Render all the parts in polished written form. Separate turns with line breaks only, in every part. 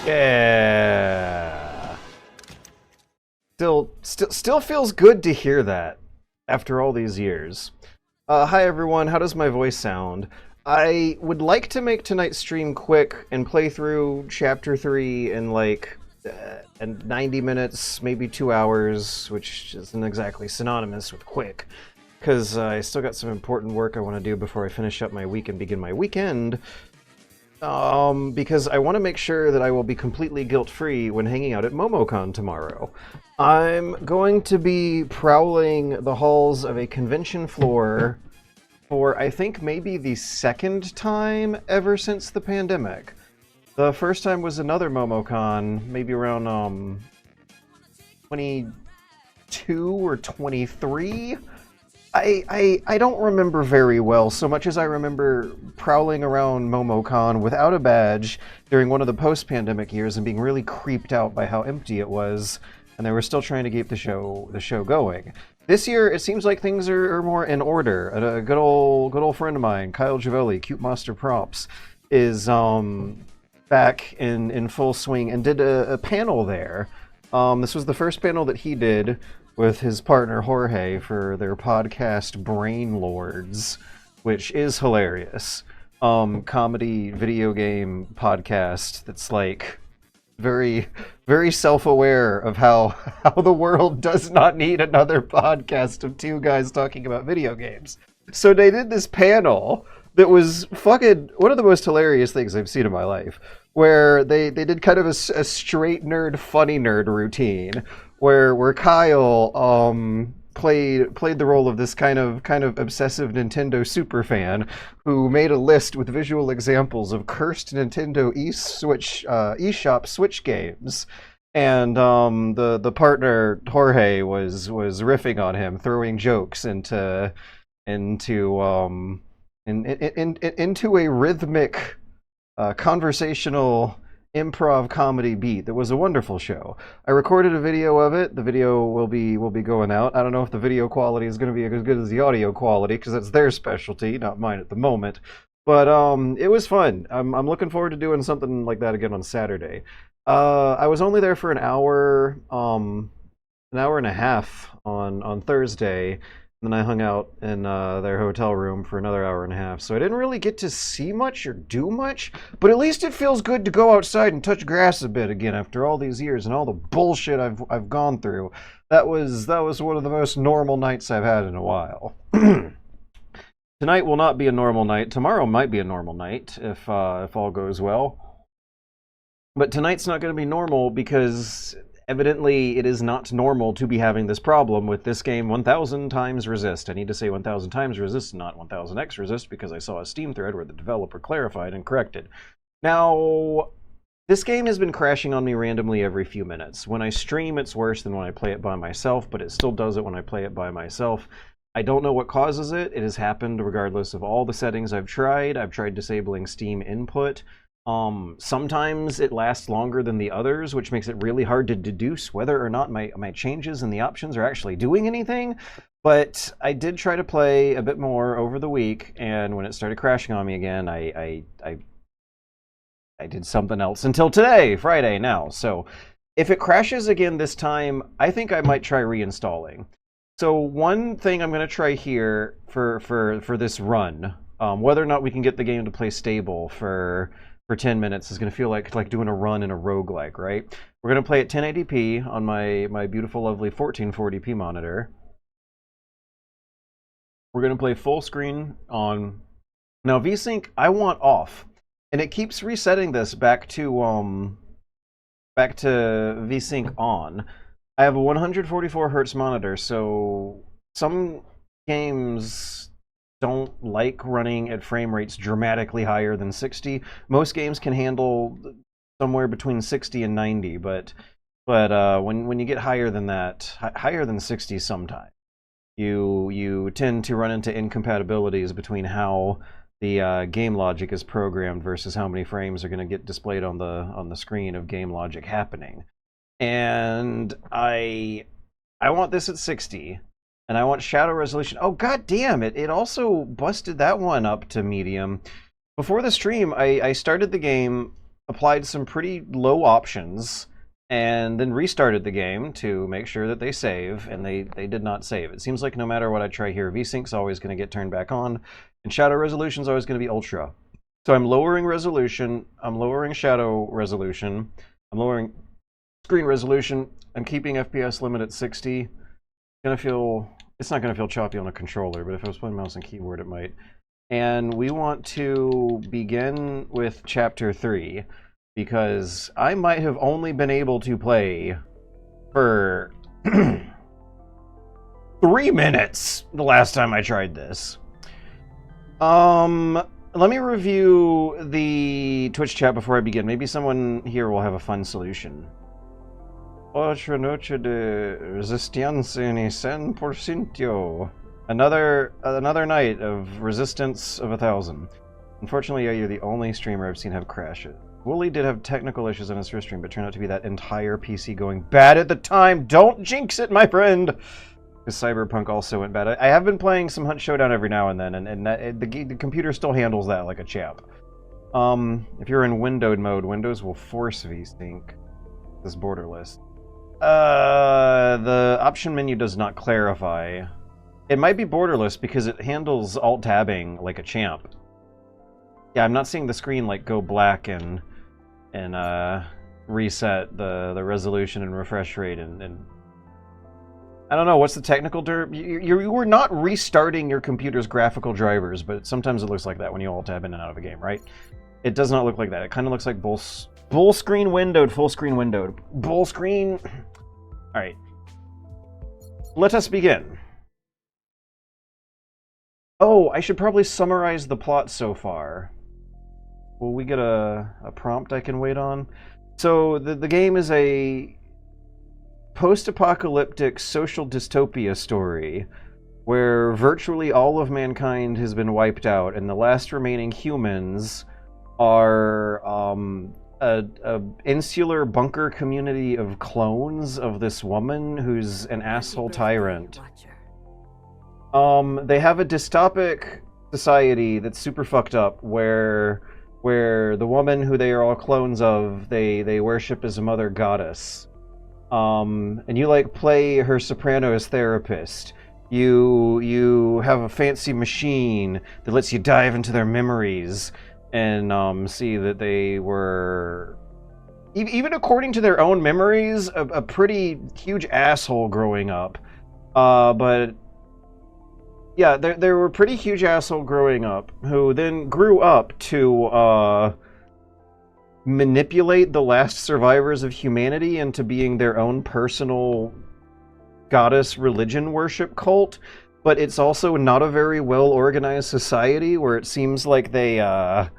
Yeah. Still feels good to hear that after all these years. Hi everyone, how does my voice sound? I would like to make tonight's stream quick and play through Chapter 3 in in 90 minutes, maybe 2 hours, which isn't exactly synonymous with quick, because I still got some important work I want to do before I finish up my week and begin my weekend. Because I want to make sure that I will be completely guilt-free when hanging out at MomoCon tomorrow. I'm going to be prowling the halls of a convention floor for, I think, maybe the second time ever since the pandemic. The first time was another MomoCon, maybe around, 22 or 23? I don't remember very well, so much as I remember prowling around MomoCon without a badge during one of the post-pandemic years and being really creeped out by how empty it was, and they were still trying to keep the show going. This year, it seems like things are more in order. A good old friend of mine, Kyle Givelli, Cute Monster Props, is back in full swing and did a panel there. This was the first panel that he did with his partner Jorge for their podcast Brain Lords, which is hilarious. Comedy video game podcast that's like very, very self-aware of how the world does not need another podcast of two guys talking about video games. So they did this panel that was fucking one of the most hilarious things I've seen in my life, where they did kind of a straight nerd, funny nerd routine, where Kyle played the role of this kind of obsessive Nintendo superfan who made a list with visual examples of cursed Nintendo eShop Switch games, and the partner Jorge was riffing on him, throwing jokes into a rhythmic conversational improv comedy beat that was a wonderful show. I recorded a video of it. The video will be going out. I don't know if the video quality is going to be as good as the audio quality, because that's their specialty, not mine at the moment. But it was fun. I'm looking forward to doing something like that again on Saturday. I was only there for an hour and a half on Thursday. And then I hung out in their hotel room for another hour and a half. So I didn't really get to see much or do much, but at least it feels good to go outside and touch grass a bit again after all these years and all the bullshit I've gone through. That was one of the most normal nights I've had in a while. Tonight will not be a normal night. Tomorrow might be a normal night if all goes well. But tonight's not going to be normal because evidently, it is not normal to be having this problem with this game 1000xRESIST. I need to say 1000xRESIST, not 1000xRESIST, because I saw a Steam thread where the developer clarified and corrected. Now, this game has been crashing on me randomly every few minutes. When I stream, it's worse than when I play it by myself, but it still does it when I play it by myself. I don't know what causes it. It has happened regardless of all the settings I've tried. I've tried disabling Steam input. Sometimes it lasts longer than the others, which makes it really hard to deduce whether or not my changes in the options are actually doing anything. But I did try to play a bit more over the week, and when it started crashing on me again, I did something else until today, Friday now. So if it crashes again this time, I think I might try reinstalling. So one thing I'm going to try here for this run, whether or not we can get the game to play stable for 10 minutes is going to feel like doing a run in a roguelike, right? We're going to play at 1080p on my beautiful, lovely 1440p monitor. We're going to play full screen on... Now, VSync, I want off. And it keeps resetting this back to VSync on. I have a 144 Hz monitor, so some games don't like running at frame rates dramatically higher than 60. Most games can handle somewhere between 60 and 90, but when you get higher than that, higher than 60 sometimes, you tend to run into incompatibilities between how the game logic is programmed versus how many frames are going to get displayed on the screen of game logic happening. And I want this at 60. And I want shadow resolution. Oh, god damn it. It also busted that one up to medium. Before the stream, I started the game applied some pretty low options and then restarted the game to make sure that they save, and they did not save. It seems like no matter what I try here, VSync's always going to get turned back on, and shadow resolution's always going to be ultra. So I'm lowering resolution, I'm lowering shadow resolution, I'm lowering screen resolution, I'm keeping FPS limit at 60. It's not going to feel choppy on a controller, but if I was playing mouse and keyboard, it might. And we want to begin with Chapter 3, because I might have only been able to play for 3 minutes the last time I tried this. Let me review the Twitch chat before I begin. Maybe someone here will have a fun solution. Otra noche de resistencia en 100%. Another night of resistance of 1000. Unfortunately, you're the only streamer I've seen have crashes. Wooly did have technical issues on his first stream, but turned out to be that entire PC going bad at the time. Don't jinx it, my friend! Because Cyberpunk also went bad. I have been playing some Hunt Showdown every now and then, and the computer still handles that like a champ. If you're in windowed mode, Windows will force VSync. This borderless. The option menu does not clarify. It might be borderless because it handles alt-tabbing like a champ. Yeah, I'm not seeing the screen like go black and reset the resolution and refresh rate and I don't know, what's the technical term? You were not restarting your computer's graphical drivers, but sometimes it looks like that when you alt-tab in and out of a game, right? It does not look like that. It kind of looks like full screen windowed, full screen windowed. Full screen. All right. Let us begin. Oh, I should probably summarize the plot so far. Will we get a prompt I can wait on? So the game is a post-apocalyptic social dystopia story where virtually all of mankind has been wiped out, and the last remaining humans are a insular bunker community of clones of this woman who's an asshole tyrant. They have a dystopic society that's super fucked up where the woman who they are all clones of, they worship as a mother goddess. And you like play her Sopranos therapist. You have a fancy machine that lets you dive into their memories and see that they were, even according to their own memories, a pretty huge asshole growing up. But yeah, they were a pretty huge asshole growing up, who then grew up to manipulate the last survivors of humanity into being their own personal goddess religion worship cult. But it's also not a very well organized society where it seems like they have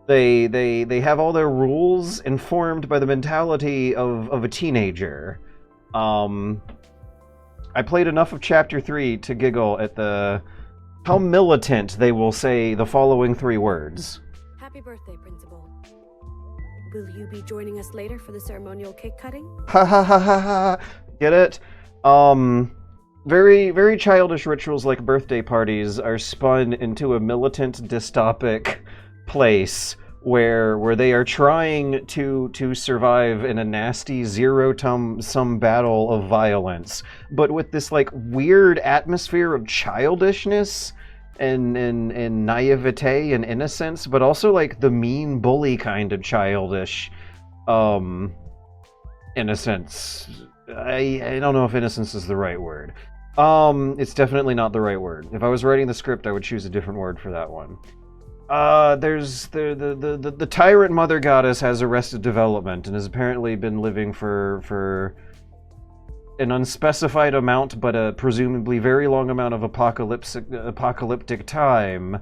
all their rules informed by the mentality of a teenager. I played enough of Chapter 3 to giggle at how militant they will say the following 3 words.
Happy birthday, Principal. Will you be joining us later for the ceremonial cake cutting?
Ha ha ha ha ha. Get it? Very, very childish rituals like birthday parties are spun into a militant, dystopic place where they are trying to survive in a nasty zero-sum battle of violence, but with this like weird atmosphere of childishness and naivete and innocence, but also like the mean bully kind of childish innocence. I don't know if innocence is the right word. It's definitely not the right word. If I was writing the script, I would choose a different word for that one. There's the tyrant mother goddess has Arrested Development and has apparently been living for an unspecified amount, but a presumably very long amount of apocalyptic time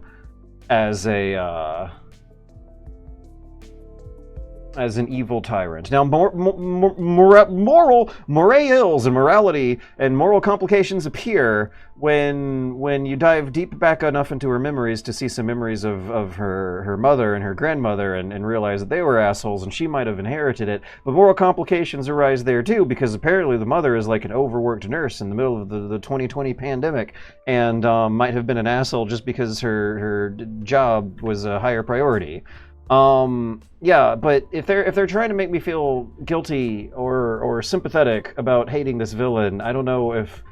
as an evil tyrant. Now, morals and morality and moral complications appear when you dive deep back enough into her memories to see some memories of her mother and her grandmother and realize that they were assholes and she might have inherited it. But moral complications arise there too, because apparently the mother is like an overworked nurse in the middle of the 2020 pandemic and might have been an asshole just because her job was a higher priority. Yeah, but if they're trying to make me feel guilty or sympathetic about hating this villain, I don't know if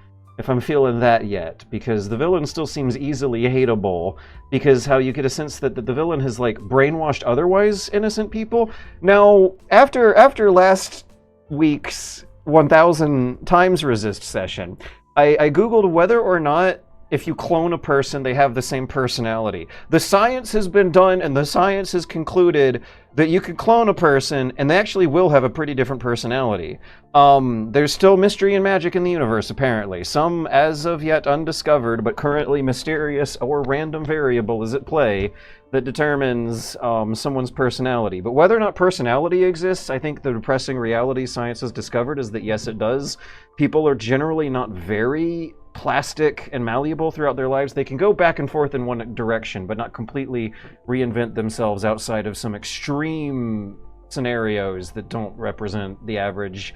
I'm feeling that yet, because the villain still seems easily hateable, because how you get a sense that the villain has like brainwashed otherwise innocent people. Now, after last week's 1000xRESIST session, I googled whether or not if you clone a person, they have the same personality. The science has been done, and the science has concluded that you could clone a person, and they actually will have a pretty different personality. There's still mystery and magic in the universe, apparently. Some as of yet undiscovered, but currently mysterious or random variable is at play that determines someone's personality. But whether or not personality exists, I think the depressing reality science has discovered is that yes, it does. People are generally not very plastic and malleable throughout their lives. They can go back and forth in one direction, but not completely reinvent themselves outside of some extreme scenarios that don't represent the average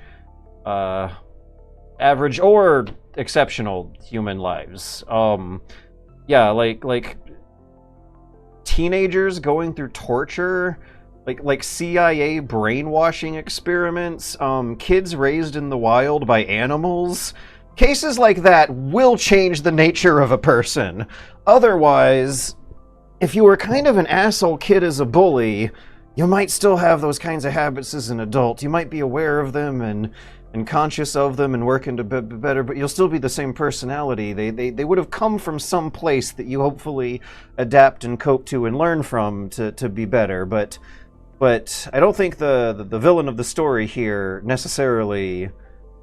or exceptional human lives. Yeah, like teenagers going through torture, like CIA brainwashing experiments, kids raised in the wild by animals. Cases like that will change the nature of a person. Otherwise, if you were kind of an asshole kid as a bully, you might still have those kinds of habits as an adult. You might be aware of them and conscious of them and working to be better, but you'll still be the same personality. They would have come from some place that you hopefully adapt and cope to and learn from to be better. But I don't think the villain of the story here necessarily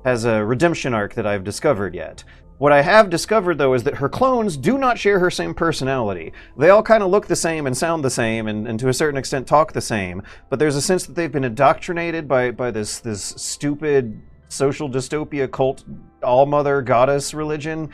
has a redemption arc that I've discovered yet. What I have discovered, though, is that her clones do not share her same personality. They all kind of look the same and sound the same and to a certain extent talk the same, but there's a sense that they've been indoctrinated by this stupid social dystopia cult all-mother goddess religion.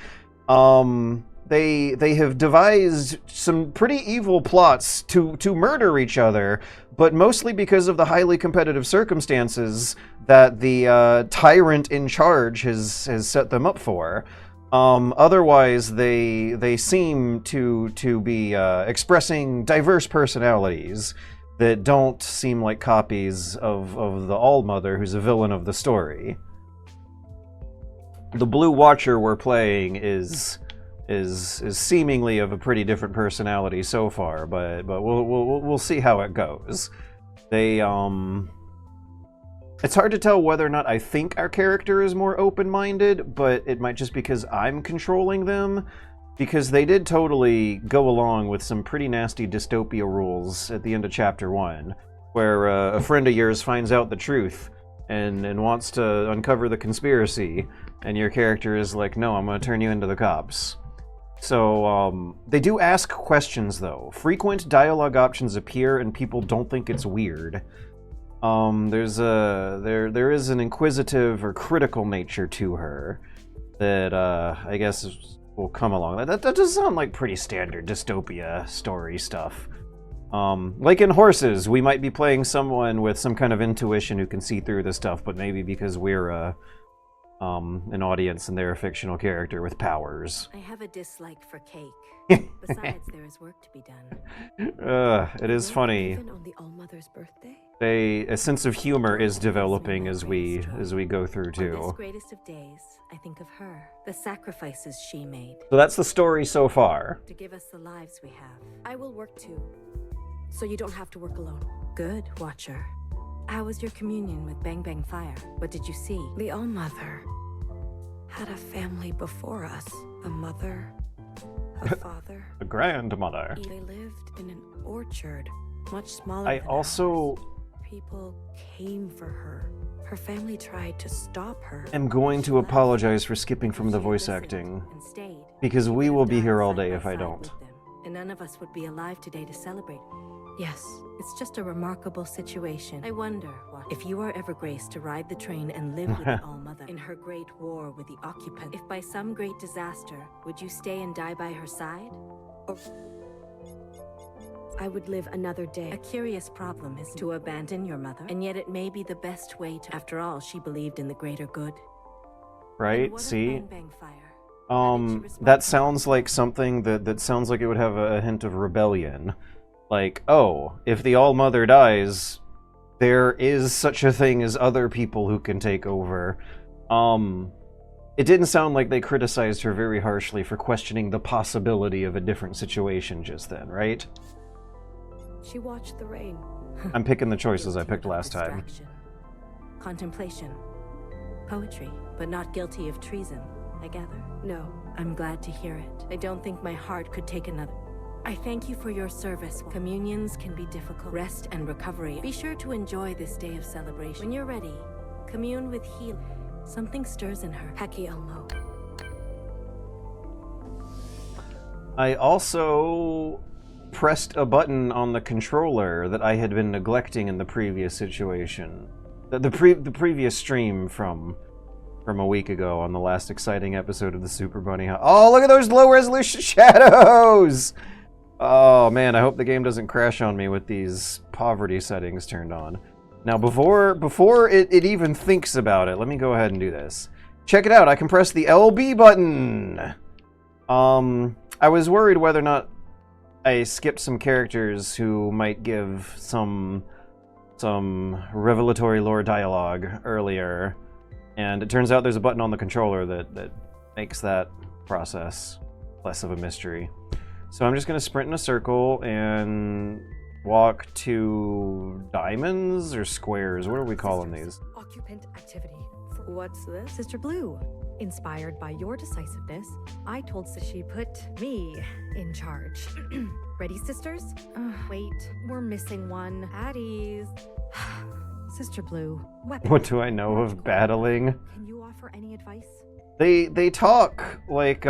They have devised some pretty evil plots to murder each other, but mostly because of the highly competitive circumstances that the tyrant in charge has set them up for. Otherwise, they seem to be expressing diverse personalities that don't seem like copies of the All-Mother, who's a villain of the story. The Blue Watcher we're playing is seemingly of a pretty different personality so far, but we'll see how it goes. It's hard to tell whether or not I think our character is more open-minded, but it might just because I'm controlling them, because they did totally go along with some pretty nasty dystopia rules at the end of Chapter 1, where a friend of yours finds out the truth and wants to uncover the conspiracy, and your character is like, no, I'm going to turn you into the cops. So, they do ask questions, though. Frequent dialogue options appear, and people don't think it's weird. There is an inquisitive or critical nature to her that, I guess will come along. That does sound like pretty standard dystopia story stuff. Like in Horses, we might be playing someone with some kind of intuition who can see through the stuff, but maybe because we're, an audience and they're a fictional character with powers.
I have a dislike for cake. Besides, there is work to be done.
It is funny.
Even on the All-Mother's birthday?
A sense of humor is developing as we go through too.
On this greatest of days, I think of her, the sacrifices she made.
So that's the story so far.
To give us the lives we have. I will work too, so you don't have to work alone. Good, Watcher. How was your communion with Bang Bang Fire? What did you see? The All-Mother had a family before us. A mother, a father.
A grandmother.
They lived in an orchard, much smaller
I
than
also
ours. People came for her. Her family tried to stop her.
am going to apologize for skipping from the voice acting, because we will be here all day if I don't.
And none of us would be alive today to celebrate. Yes, it's just a remarkable situation. I wonder if you are ever graced to ride the train and live with the All-Mother in her great war with the occupant. If by some great disaster, would you stay and die by her side? Or I would live another day. A curious problem is to abandon your mother, and yet it may be the best way to. After all, she believed in the greater good.
Right?
What of
See?
Bang Bang Fire?
That sounds like something that sounds like it would have a hint of rebellion. like, oh, if the All-Mother dies, there is such a thing as other people who can take over. It didn't sound like they criticized her very harshly for questioning the possibility of a different situation just then, right?
She watched the rain.
I'm picking the choices I picked last time.
Contemplation. Poetry, but not guilty of treason, I gather. No, I'm glad to hear it. I don't think my heart could take another. I thank you for your service. Communions can be difficult. Rest and recovery. Be sure to enjoy this day of celebration. When you're ready, commune with healing. Something stirs in her. Heki Elmo.
I also pressed a button on the controller that I had been neglecting in the previous situation. The previous stream from a week ago on the last exciting episode of the Super Bunny Hunt. Oh, look at those low resolution shadows! Oh man, I hope the game doesn't crash on me with these poverty settings turned on. Now before it even thinks about it, let me go ahead and do this. Check it out, I can press the LB button! I was worried whether or not I skipped some characters who might give some revelatory lore dialogue earlier, and it turns out there's a button on the controller that makes that process less of a mystery. So I'm just going to sprint in a circle and walk to diamonds or squares. What are we calling these?
Occupant activity.
What's this?
Sister Blue. Inspired by your decisiveness, I told she put me in charge. Ready, sisters? Wait, we're missing one. At ease. Sister Blue, weapon.
What do I know of battling?
Can you offer any advice?
They talk like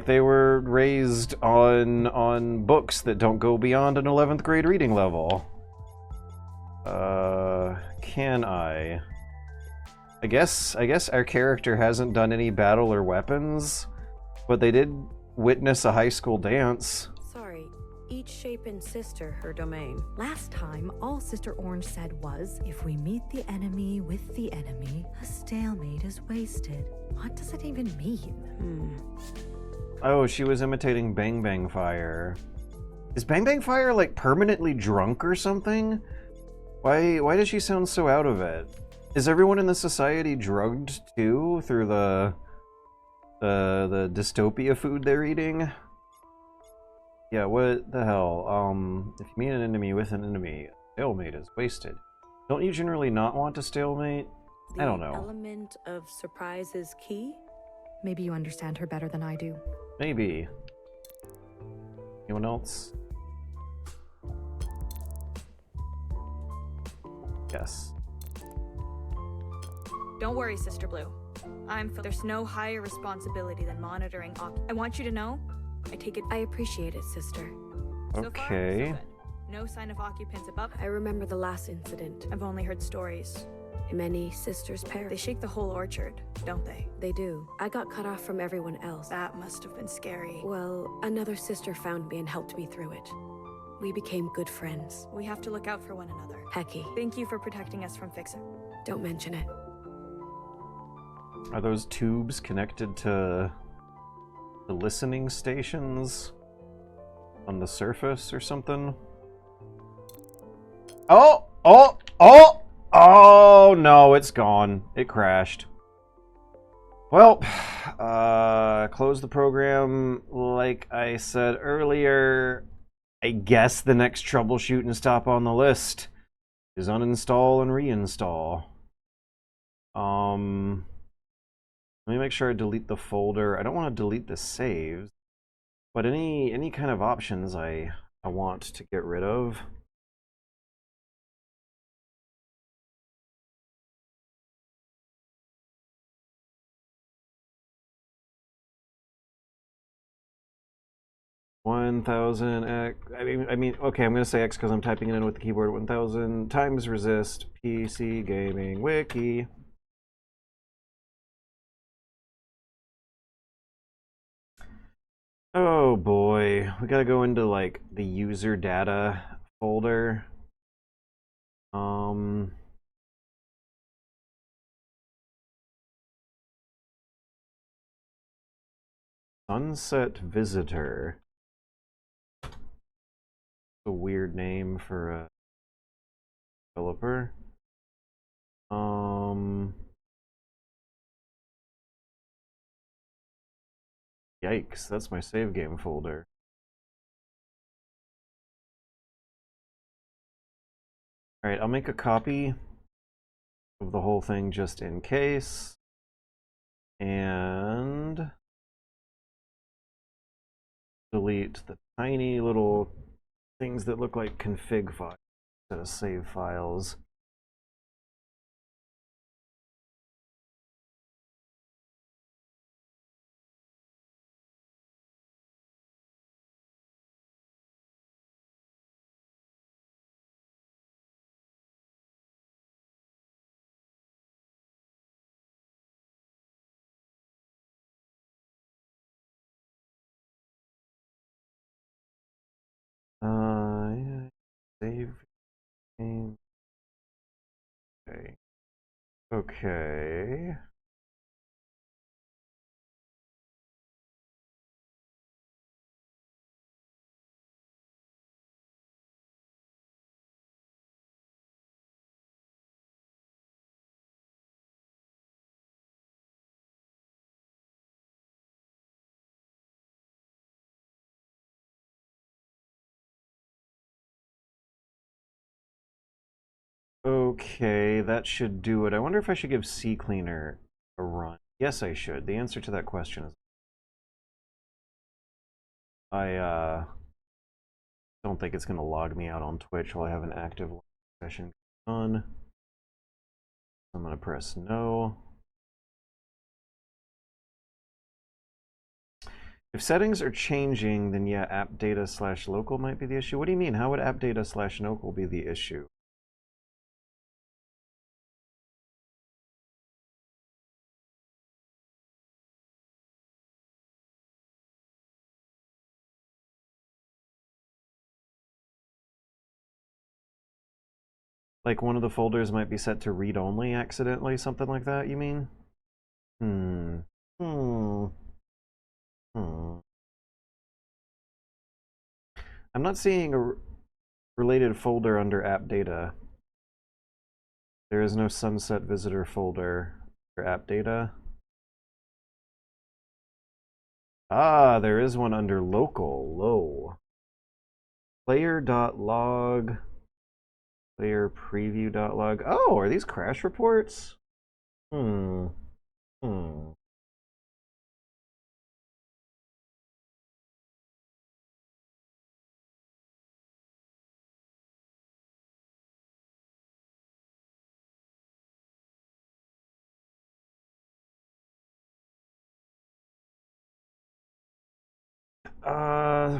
they were raised on books that don't go beyond an 11th grade reading level. Can I? I guess our character hasn't done any battle or weapons, but they did witness a high school dance.
Sorry, each shape and sister her domain.
Last time, all Sister Orange said was, if we meet the enemy with the enemy, a stalemate is wasted. What does it even mean?
Oh, she was imitating Bang Bang Fire. Is Bang Bang Fire like permanently drunk or something? Why does she sound so out of it? Is everyone in the society drugged too through the dystopia food they're eating? Yeah, what the hell? If you meet an enemy with an enemy, stalemate is wasted. Don't you generally not want to stalemate? I don't know.
The element of surprise is key?
Maybe you understand her better than I do.
Maybe. Anyone else? Yes.
Don't worry, Sister Blue. There's no higher responsibility than monitoring. I want you to know, I take it.
I appreciate it, sister.
So far, so
Okay.
good. No sign of occupants above.
I remember the last incident.
I've only heard stories.
Many sisters perish.
They shake the whole orchard, don't they?
They do. I got cut off from everyone else.
That must have been scary.
Well, another sister found me and helped me through it. We became good friends.
We have to look out for one another.
Heki,
Thank you for protecting us from Fixer.
don't mention it.
Are those tubes connected to the listening stations on the surface or something? Oh! Oh! Oh! Oh no, it's gone. It crashed. Well, close the program. Like I said earlier, I guess the next troubleshooting stop on the list is uninstall and reinstall. Let me make sure I delete the folder. I don't want to delete the saves, but any kind of options I want to get rid of. $1,000 X. I mean, okay. I'm gonna say X because I'm typing it in with the keyboard. 1000 times resist PC gaming wiki. Oh boy, we gotta go into like the user data folder. Sunset Visitor. a weird name for a developer. Yikes, that's my save game folder. Alright, I'll make a copy of the whole thing just in case. And delete the tiny little things that look like config files instead of save files. Yeah, save game. Okay. Okay. Okay, that should do it. I wonder if I should give CCleaner a run. Yes, I should. The answer to that question is I don't think it's going to log me out on Twitch while I have an active session on. I'm going to press no. If settings are changing, then yeah, app data / local might be the issue. What do you mean? How would app data / local be the issue? Like one of the folders might be set to read only accidentally, something like that, you mean? Hmm. I'm not seeing a related folder under app data. There is no sunset visitor folder for app data. Ah, there is one under local, low. Player.log, player preview.log. Oh, are these crash reports? Hmm.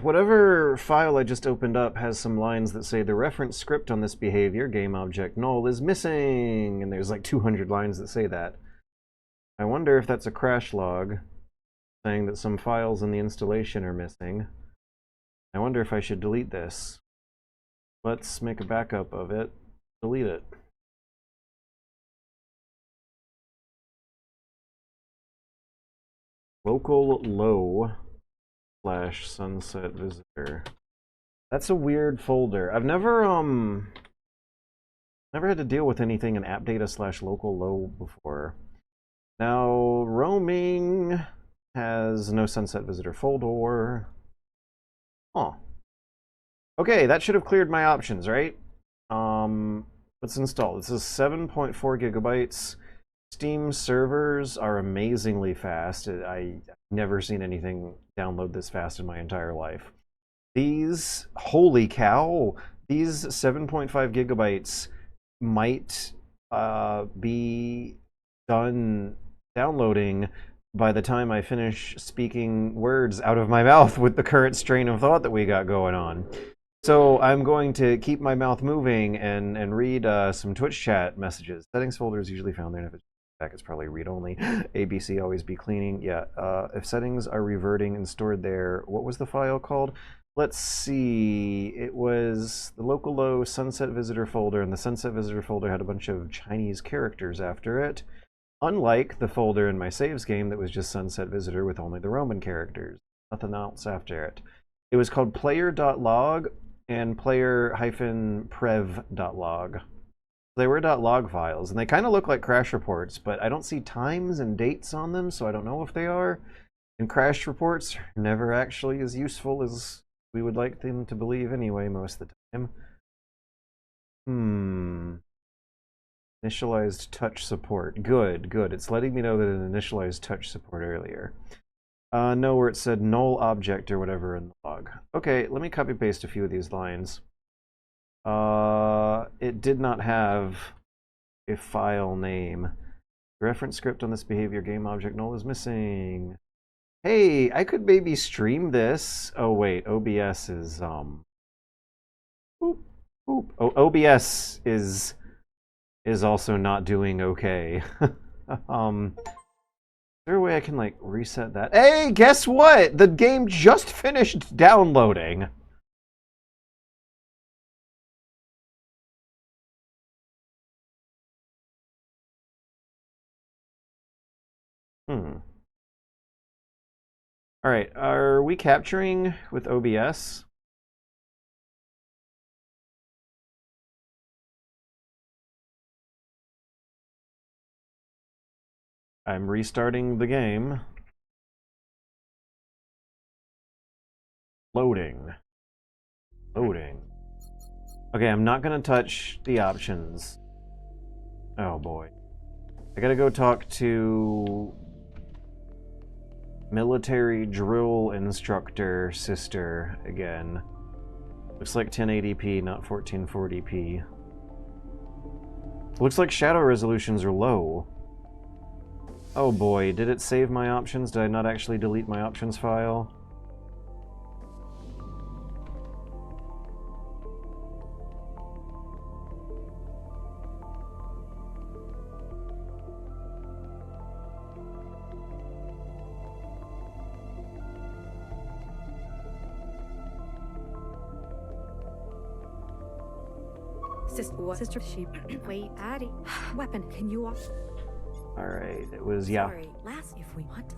Whatever file I just opened up has some lines that say the reference script on this behavior, game object null, is missing. And there's like 200 lines that say that. I wonder if that's a crash log saying that some files in the installation are missing. I wonder if I should delete this. Let's make a backup of it. Delete it. Local low / sunset visitor. That's a weird folder. I've never had to deal with anything in app data / local low before. Now roaming has no sunset visitor folder. Huh. Okay, that should have cleared my options, right? Let's install. This is 7.4 gigabytes. Steam servers are amazingly fast. I've never seen anything download this fast in my entire life. These, holy cow, these 7.5 gigabytes might be done downloading by the time I finish speaking words out of my mouth with the current strain of thought that we got going on. So I'm going to keep my mouth moving and read some Twitch chat messages. Settings folder is usually found there, and if it's back, it's probably read-only. ABC, always be cleaning. Yeah, if settings are reverting and stored there, what was the file called? Let's see. It was the local low sunset visitor folder, and the sunset visitor folder had a bunch of Chinese characters after it. Unlike the folder in my saves game that was just sunset visitor with only the Roman characters. Nothing else after it. It was called player.log. and player-prev.log. They were .log files, and they kind of look like crash reports, but I don't see times and dates on them, so I don't know if they are. And crash reports are never actually as useful as we would like them to believe anyway, most of the time. Initialized touch support. Good, good. It's letting me know that it initialized touch support earlier. No, where it said null object or whatever in the log. Okay, let me copy paste a few of these lines. It did not have a file name. The reference script on this behavior game object null is missing. Hey, I could maybe stream this. Oh wait, OBS is Oh, OBS is also not doing okay. Is there a way I can like reset that? Hey, guess what? The game just finished downloading. All right, are we capturing with OBS? I'm restarting the game. Loading. Loading. Okay, I'm not gonna touch the options. Oh boy. I gotta go talk to military drill instructor sister again. Looks like 1080p, not 1440p. Looks like shadow resolutions are low. Oh boy, did it save my options? Did I not actually delete my options file?
Sister, she. Wait, Addie. Weapon, can you walk?
Alright, it was, yeah.
Sorry, last if we want to.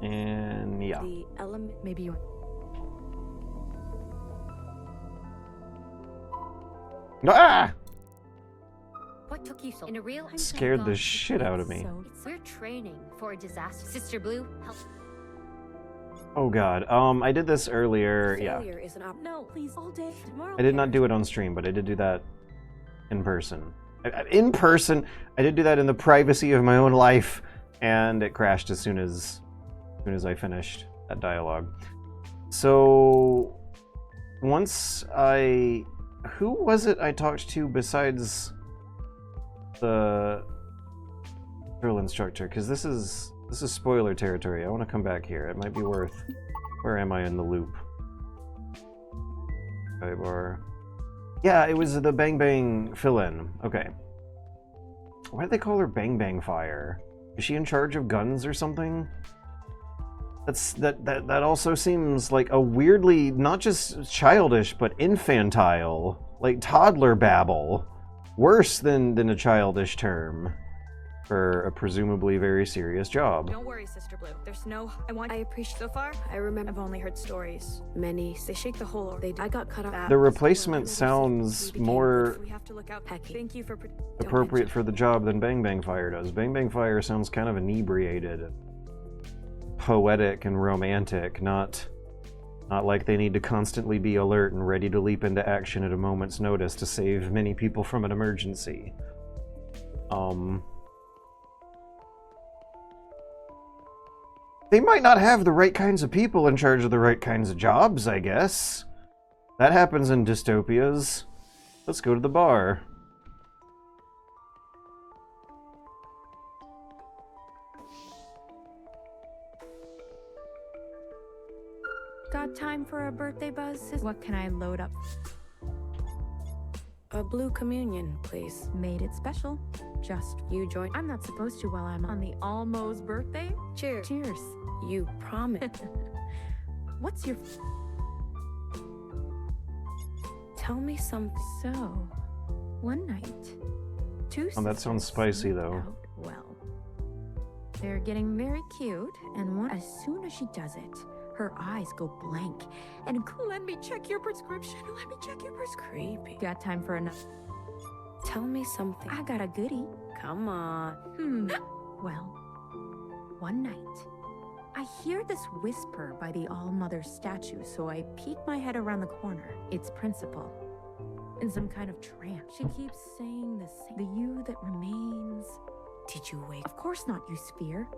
And, yeah.
The element.
Maybe you.
Ah!
What took you so in a real
Scared the shit out of me.
So we're training for a disaster. Sister Blue, help.
Oh god, I did this earlier, yeah.
Failure is an no, please, all day. Tomorrow.
I did not do it on stream, but I did do that in person. In person, I did do that in the privacy of my own life, and it crashed as soon as I finished that dialogue. So, once who was it I talked to besides the drill instructor? Because this is spoiler territory. I want to come back here. It might be worth. Where am I in the loop? Bar. Yeah, it was the Bang Bang fill-in. Okay. Why did they call her Bang Bang Fire? Is she in charge of guns or something? That also seems like a weirdly not just childish but infantile, like toddler babble. Worse than a childish term for a presumably very serious job.
Don't worry, Sister Blue. There's no. I appreciate so far.
I remember.
I've only heard stories.
Many.
They shake the whole.
I got cut off.
The replacement sounds more
We have to look out.
Pecky.
Thank you for.
appropriate for the job than Bang Bang Fire does. Bang Bang Fire sounds kind of inebriated, poetic and romantic, not like they need to constantly be alert and ready to leap into action at a moment's notice to save many people from an emergency. They might not have the right kinds of people in charge of the right kinds of jobs, I guess. That happens in dystopias. Let's go to the bar.
Got time for a birthday buzz, sis?
What can I load up?
A blue communion, please.
Made it special. Just
You join.
I'm not supposed to while I'm on the almost birthday.
Cheers.
Cheers.
You promise.
What's your
Tell me something.
so? One night, two.
Oh, that sounds
sisters
spicy,
moved
though.
out. Well, they're getting very cute, and one as soon as she does it, Her eyes go blank. And let me check your prescription. Let me check your prescription.
Creepy.
Got time for another?
Tell me something.
I got a goodie.
Come on.
Well, one night, I hear this whisper by the All-Mother statue, so I peek my head around the corner. It's Principal. In some kind of trance. She keeps saying the you that remains.
Did you wake?
Of course not, you sphere.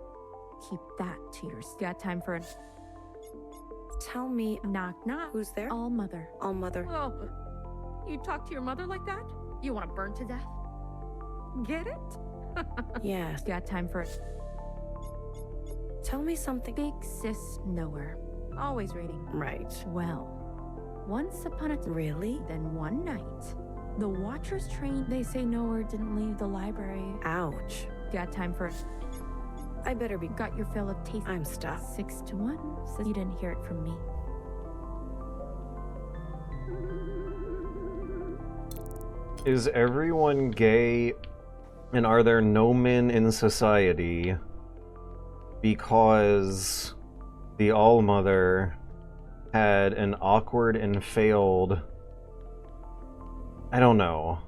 Keep that to yourself. Got time for a...
Tell me.
Knock, knock.
Who's there?
All-Mother.
All-Mother.
Oh, you talk to your mother like that? You want to burn to death? Get it?
Yes.
Got time for it.
Tell me something.
Big sis knower. Always reading.
Right.
Well, once upon a time.
Really?
Then one night, the Watchers train. They say Knower didn't leave the library.
Ouch.
Got time for it.
I better be.
Got your fill of taste.
I'm stuck.
6-1. Says you didn't hear it from me.
Is everyone gay, and are there no men in society because the All-Mother had an awkward and failed... I don't know.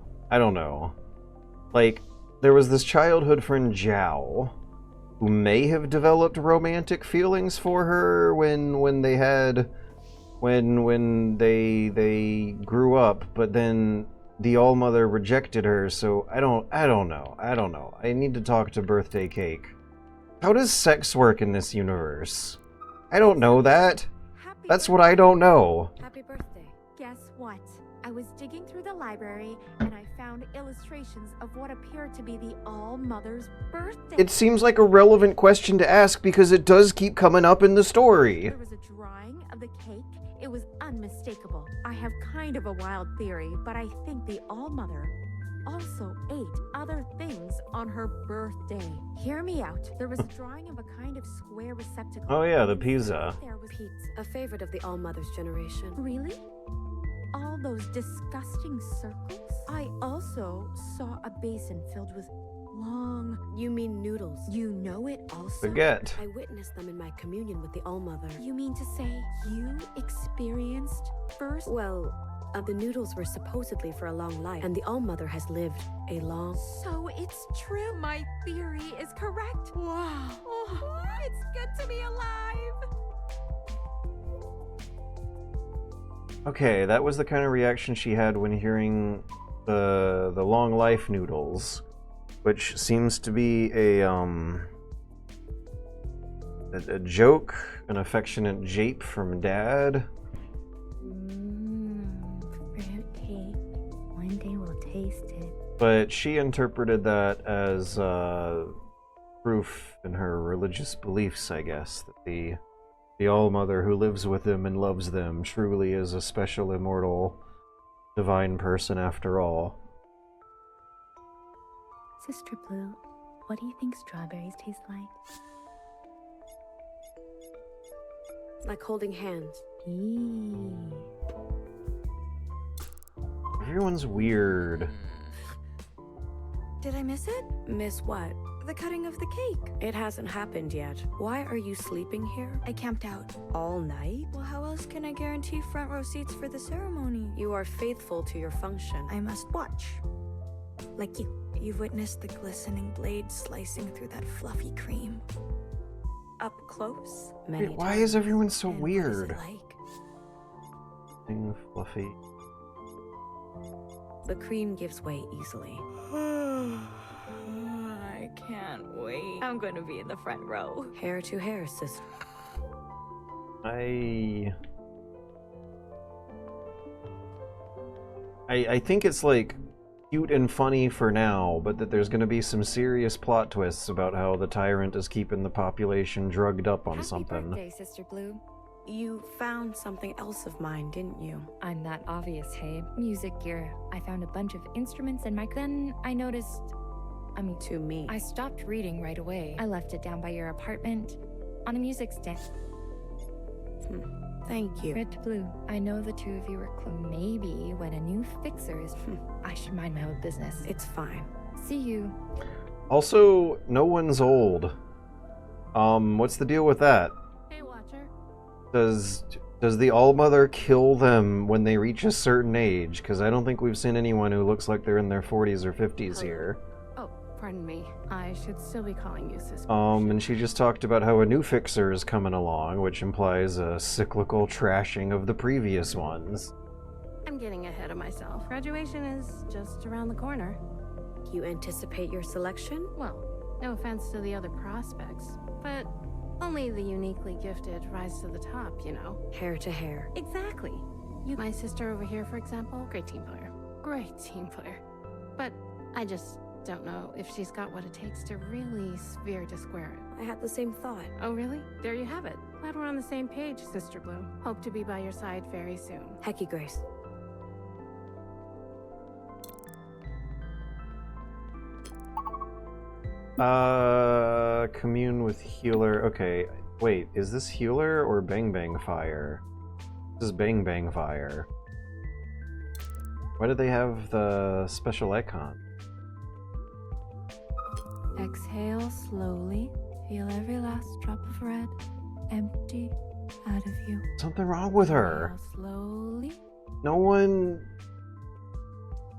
Like, there was this childhood friend, Zhao, who may have developed romantic feelings for her when they grew up, but then the All-Mother rejected her, so I don't know. I need to talk to Birthday Cake. How does sex work in this universe? I don't know that. That's what I don't know.
Happy birthday.
Guess what? I was digging through the library and I found illustrations of what appeared to be the All-Mother's birthday.
It seems like a relevant question to ask because it does keep coming up in the story.
There was a drawing of the cake. It was unmistakable. I have kind of a wild theory, but I think the All-Mother also ate other things on her birthday. Hear me out. There was a drawing of a kind of square receptacle.
Oh yeah, the pizza.
There was
Pete, a favorite of the All-Mother's generation.
Really? All those disgusting circles? I also saw a basin filled with long...
You mean noodles?
You know it also?
Spaghetti.
I witnessed them in my communion with the All-Mother.
You mean to say you experienced first?
Well, the noodles were supposedly for a long life, and the All-Mother has lived a long...
So it's true. My theory is correct. Wow. Oh, it's good to be alive.
Okay, that was the kind of reaction she had when hearing the long life noodles, which seems to be a joke, an affectionate jape from Dad.
Fruitcake. One day we'll taste it.
But she interpreted that as proof in her religious beliefs, I guess, that the All-Mother who lives with them and loves them truly is a special, immortal, divine person after all.
Sister Blue, what do you think strawberries taste like?
Like holding hands.
Eee.
Everyone's weird.
Did I miss it?
Miss what?
The cutting of the cake.
It hasn't happened yet. Why are you sleeping here?
I camped out.
All night?
Well, how else can I guarantee front row seats for the ceremony?
You are faithful to your function.
I must watch. Like you. You've witnessed the glistening blade slicing through that fluffy cream. Up close.
Many
Wait, why
times.
is everyone so
And
weird?
What is it like?
Thing fluffy.
The cream gives way easily.
I can't wait. I'm going to be in the front row.
Hair to hair, sister.
I think it's like cute and funny for now, but that there's going to be some serious plot twists about how the tyrant is keeping the population drugged up on
Happy
something.
birthday, Sister Blue.
You found something else of mine, didn't you?
I'm that obvious, hey? Music gear. I found a bunch of instruments and then I noticed...
To me.
I stopped reading right away. I left it down by your apartment on a music stand.
Thank you.
Red to blue. I know the two of you are close. Maybe when a new fixer is... I should mind my own business.
It's fine.
See you.
Also, no one's old. What's the deal with that?
Hey, Watcher.
Does the All-Mother kill them when they reach a certain age? Because I don't think we've seen anyone who looks like they're in their 40s or 50s here.
Oh, pardon me. I should still be calling you sister.
And she just talked about how a new fixer is coming along, which implies a cyclical trashing of the previous ones.
I'm getting ahead of myself. Graduation is just around the corner.
You anticipate your selection?
Well, no offense to the other prospects, but only the uniquely gifted rise to the top, you know.
Hair to hair.
Exactly. You, my sister over here, for example, great team player. Great team player. But I just don't know if she's got what it takes to really sphere to square it.
I had the same thought.
Oh, really? There you have it. Glad we're on the same page, Sister Blue. Hope to be by your side very soon.
Hecky Grace.
Commune with healer. Okay, wait, is this healer or Bang Bang Fire? This is Bang Bang Fire. Why do they have the special icon?
Exhale slowly. Feel every last drop of red empty out of you.
Something wrong with her.
Inhale slowly.
No one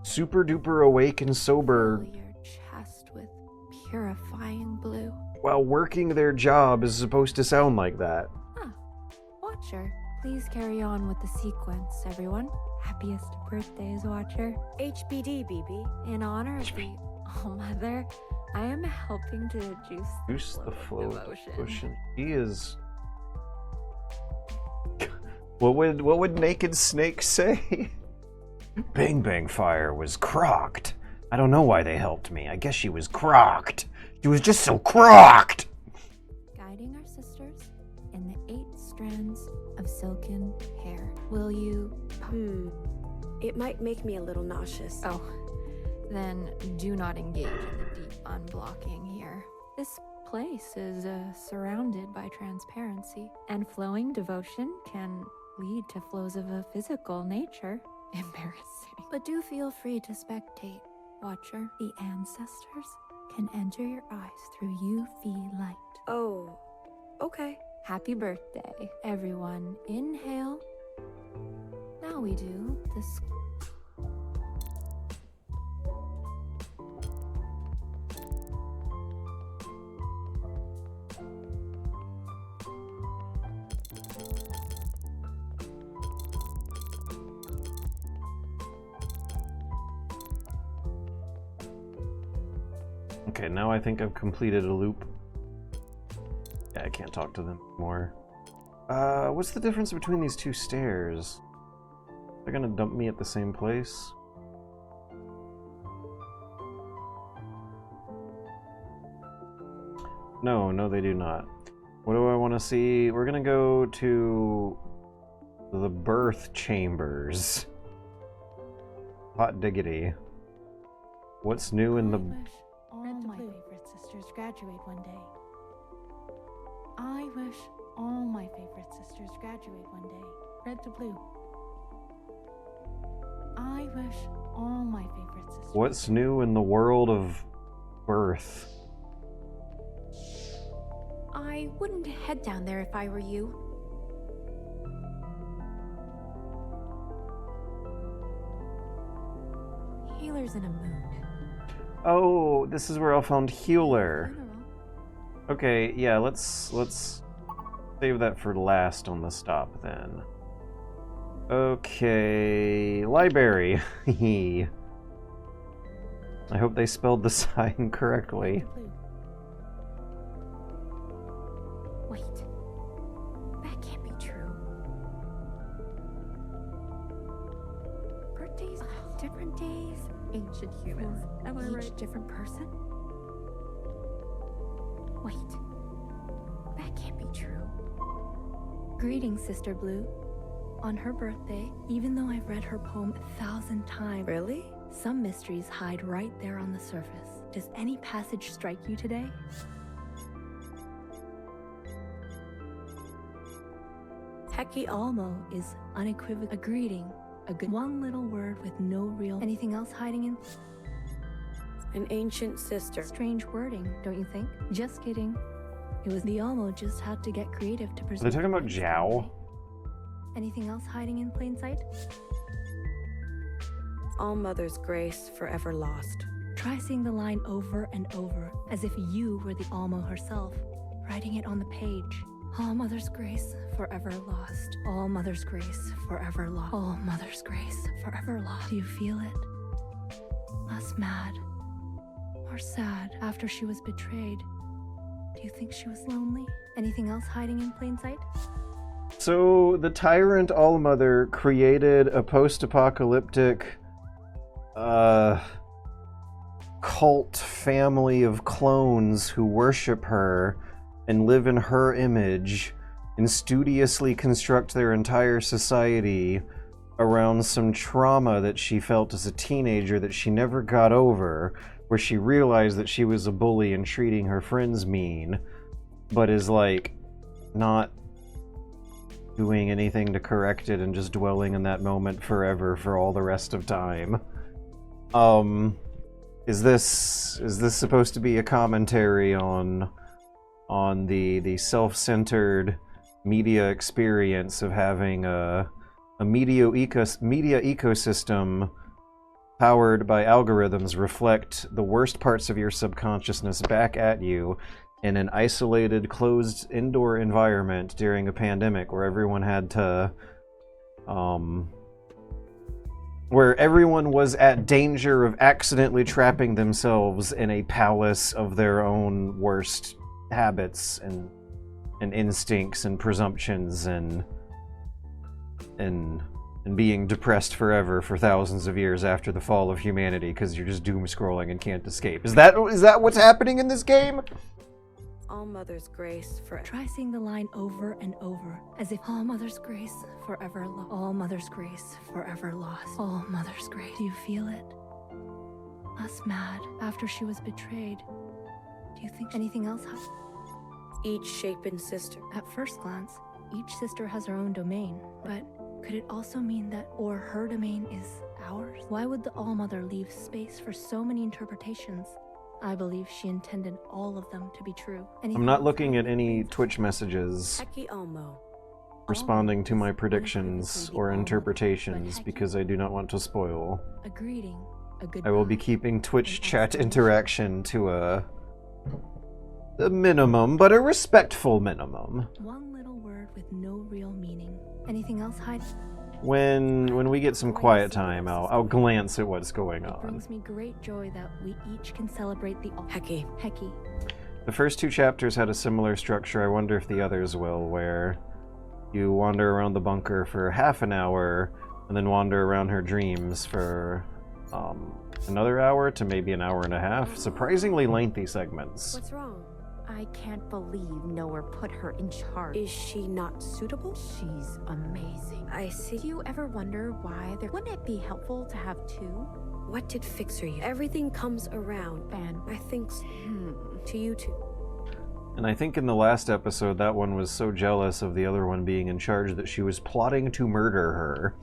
super duper awake and sober
Fill your chest with purifying blue.
while working their job is supposed to sound like that.
Watcher, please carry on with the sequence, everyone. Happiest birthdays, Watcher.
HBD, BB.
In honor of the All-Mother, I am helping to
Juice the flow of devotion. He is. What would Naked Snake say? Bang Bang Fire was crocked. I don't know why they helped me. I guess she was crocked. She was just so crocked.
Guiding our sisters in the 8 strands of silken hair. Will you?
It might make me a little nauseous.
Oh, then do not engage in the deep unblocking here. This place is surrounded by transparency, and flowing devotion can lead to flows of a physical nature. Embarrassing. But do feel free to spectate, Watcher. The ancestors can enter your eyes through UV light.
Oh, okay.
Happy birthday, everyone. Inhale. Now we do this.
Okay, now I think I've completed a loop. Yeah, I can't talk to them anymore. What's the difference between these two stairs? They're gonna dump me at the same place? No, they do not. What do I want to see? We're gonna go to the birth chambers. Hot diggity. What's new in the...
All my favorite sisters graduate one day. I wish all my favorite sisters graduate one day. Red to blue. I wish all my favorite sisters...
What's new in the world of birth?
I wouldn't head down there if I were you. Healer's in a mood.
Oh, this is where I found healer.
Funeral.
Okay, yeah, let's save that for last on the stop then. Okay, library. I hope they spelled the sign correctly.
Wait, that can't be true. Birthdays, different days.
Ancient humans.
For
Am I
each
right?
different person? Wait, that can't be true. Greetings, Sister Blue. On her birthday, even though I've read her poem 1,000 times,
Really?
some mysteries hide right there on the surface. Does any passage strike you today? Hecky Almo is unequivocal. A greeting, a good one little word with no real anything else hiding in.
An ancient sister.
Strange wording, don't you think? Just kidding. It was the Almo just had to get creative to
Are
preserve.
they talking about
the
Zhao?
Anything else hiding in plain sight?
All Mother's grace forever lost.
Try seeing the line over and over, as if you were the Almo herself, writing it on the page. All Mother's grace forever lost. All Mother's grace forever lost. All Mother's grace forever lost. Do you feel it? Less mad or sad after she was betrayed. Do you think she was lonely? Anything else hiding in plain sight?
So the tyrant All-Mother created a post-apocalyptic cult family of clones who worship her and live in her image and studiously construct their entire society around some trauma that she felt as a teenager that she never got over, where she realized that she was a bully and treating her friends mean, but is like not doing anything to correct it and just dwelling in that moment forever for all the rest of time. Is this supposed to be a commentary on the self-centered media experience of having a media ecosystem powered by algorithms reflect the worst parts of your subconsciousness back at you in an isolated, closed indoor environment during a pandemic where everyone had to where everyone was at danger of accidentally trapping themselves in a palace of their own worst habits and instincts and presumptions and being depressed forever for thousands of years after the fall of humanity because you're just doom scrolling and can't escape. Is that what's happening in this game?
All Mother's grace forever.
Try seeing the line over and over, as if all Mother's grace forever lost. All Mother's grace forever lost. All Mother's grace. Do you feel it? Less mad after she was betrayed. Do you think anything else happened?
Each shapen sister.
At first glance, each sister has her own domain, but could it also mean that or her domain is ours? Why would the All-Mother leave space for so many interpretations? I believe she intended all of them to be true.
I'm not looking at any Twitch messages
Heki Almo.
responding to my predictions or interpretations because I do not want to spoil.
A greeting, a good.
I will be keeping Twitch chat interaction to a minimum, but a respectful minimum.
One little word with no real meaning. Anything else hide?
When we get some quiet time, I'll glance at what's going
It
on.
brings me great joy that we each can celebrate the
Heki.
Heki.
The first two chapters had a similar structure. I wonder if the others will, where you wander around the bunker for half an hour and then wander around her dreams for another hour to maybe an hour and a half. Surprisingly lengthy segments.
What's wrong?
I can't believe Nowhere put her in charge.
Is she not suitable?
She's amazing.
I see.
Do you ever wonder why there wouldn't it be helpful to have two?
What did Fixer you? Everything comes around.
And
I think to you two.
And I think in the last episode, that one was so jealous of the other one being in charge that she was plotting to murder her.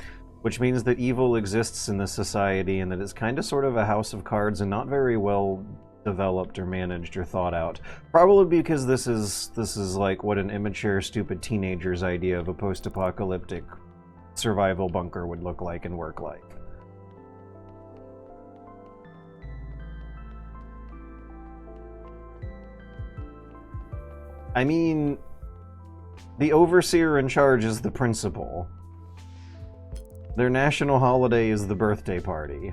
Which means that evil exists in this society and that it's kind of sort of a house of cards and not very well developed or managed or thought out. Probably because this is like what an immature, stupid teenager's idea of a post-apocalyptic survival bunker would look like and work like. I mean, the overseer in charge is the principal. Their national holiday is the birthday party.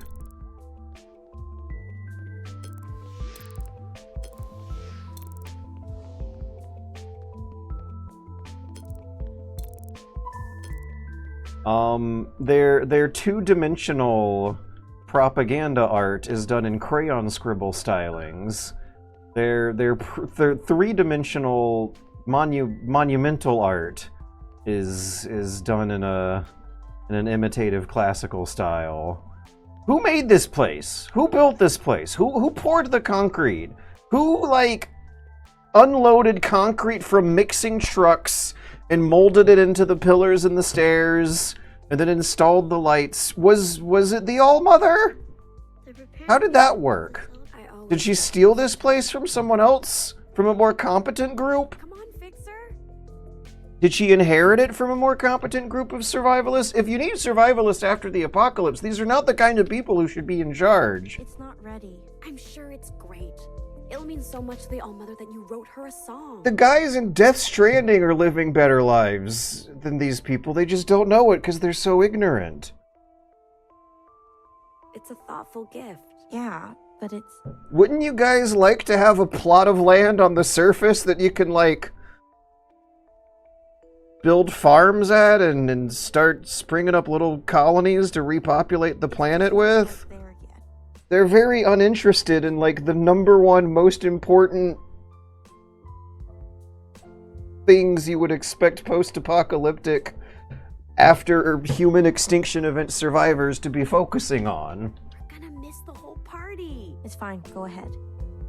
Their two-dimensional propaganda art is done in crayon scribble stylings. Their three-dimensional monumental art is done in an imitative classical style. Who made this place? Who built this place? Who poured the concrete? Who, like, unloaded concrete from mixing trucks and molded it into the pillars and the stairs, and then installed the lights? Was it the All-Mother? How did that work? Did she steal this place from someone else? From a more competent group?
Come on, Fixer.
Did she inherit it from a more competent group of survivalists? If you need survivalists after the apocalypse, these are not the kind of people who should be in charge.
It's not ready.
I'm sure it's great. It'll mean so much to the All-Mother that you wrote her a song.
The guys in Death Stranding are living better lives than these people. They just don't know it because they're so ignorant.
It's a thoughtful gift.
Yeah, but it's...
Wouldn't you guys like to have a plot of land on the surface that you can, like, build farms at and start springing up little colonies to repopulate the planet with?
There yet.
They're very uninterested in, like, the number one most important things you would expect post-apocalyptic after human extinction event survivors to be focusing on.
We're gonna miss the whole party.
It's fine. Go ahead.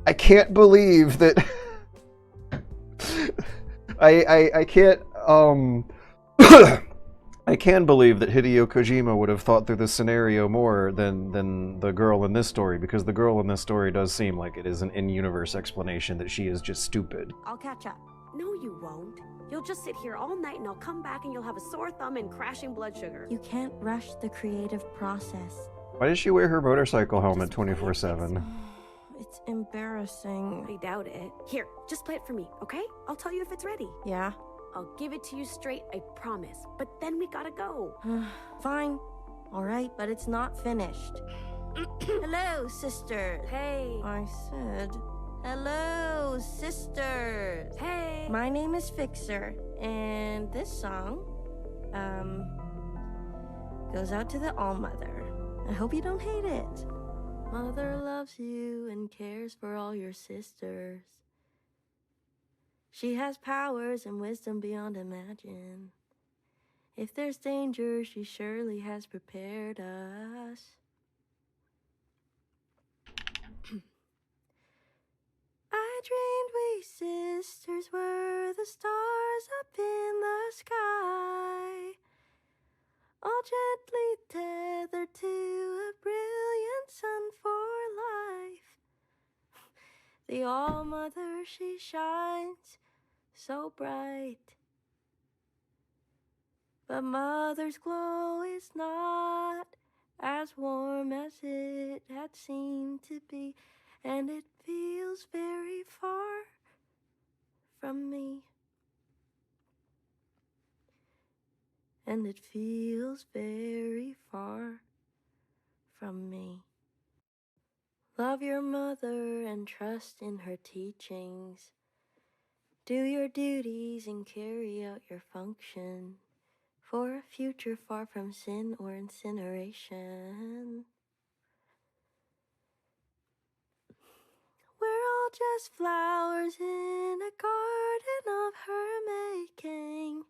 I can't believe that I can't I can believe that Hideo Kojima would have thought through this scenario more than the girl in this story, because the girl in this story does seem like it is an in-universe explanation that she is just stupid.
I'll catch up.
No, you won't. You'll just sit here all night and I'll come back and you'll have a sore thumb and crashing blood sugar.
You can't rush the creative process.
Why does she wear her motorcycle helmet 24/7?
It's embarrassing.
I doubt it. Here, just play it for me, okay? I'll tell you if it's ready.
Yeah?
I'll give it to you straight, I promise. But then we gotta go.
Fine. Alright, but it's not finished. Hello, sisters.
Hey.
I said, hello, sisters.
Hey.
My name is Fixer, and this song, goes out to the All-Mother. I hope you don't hate it. Mother loves you and cares for all your sisters. She has powers and wisdom beyond imagine. If there's danger, she surely has prepared us. I dreamed we sisters were the stars up in the sky, all gently tethered to a brilliant sun for life. The All-Mother, she shines so bright, but Mother's glow is not as warm as it had seemed to be, and it feels very far from me. And it feels very far from me. Love your mother and trust in her teachings. Do your duties and carry out your function for a future far from sin or incineration. We're all just flowers in a garden of her making.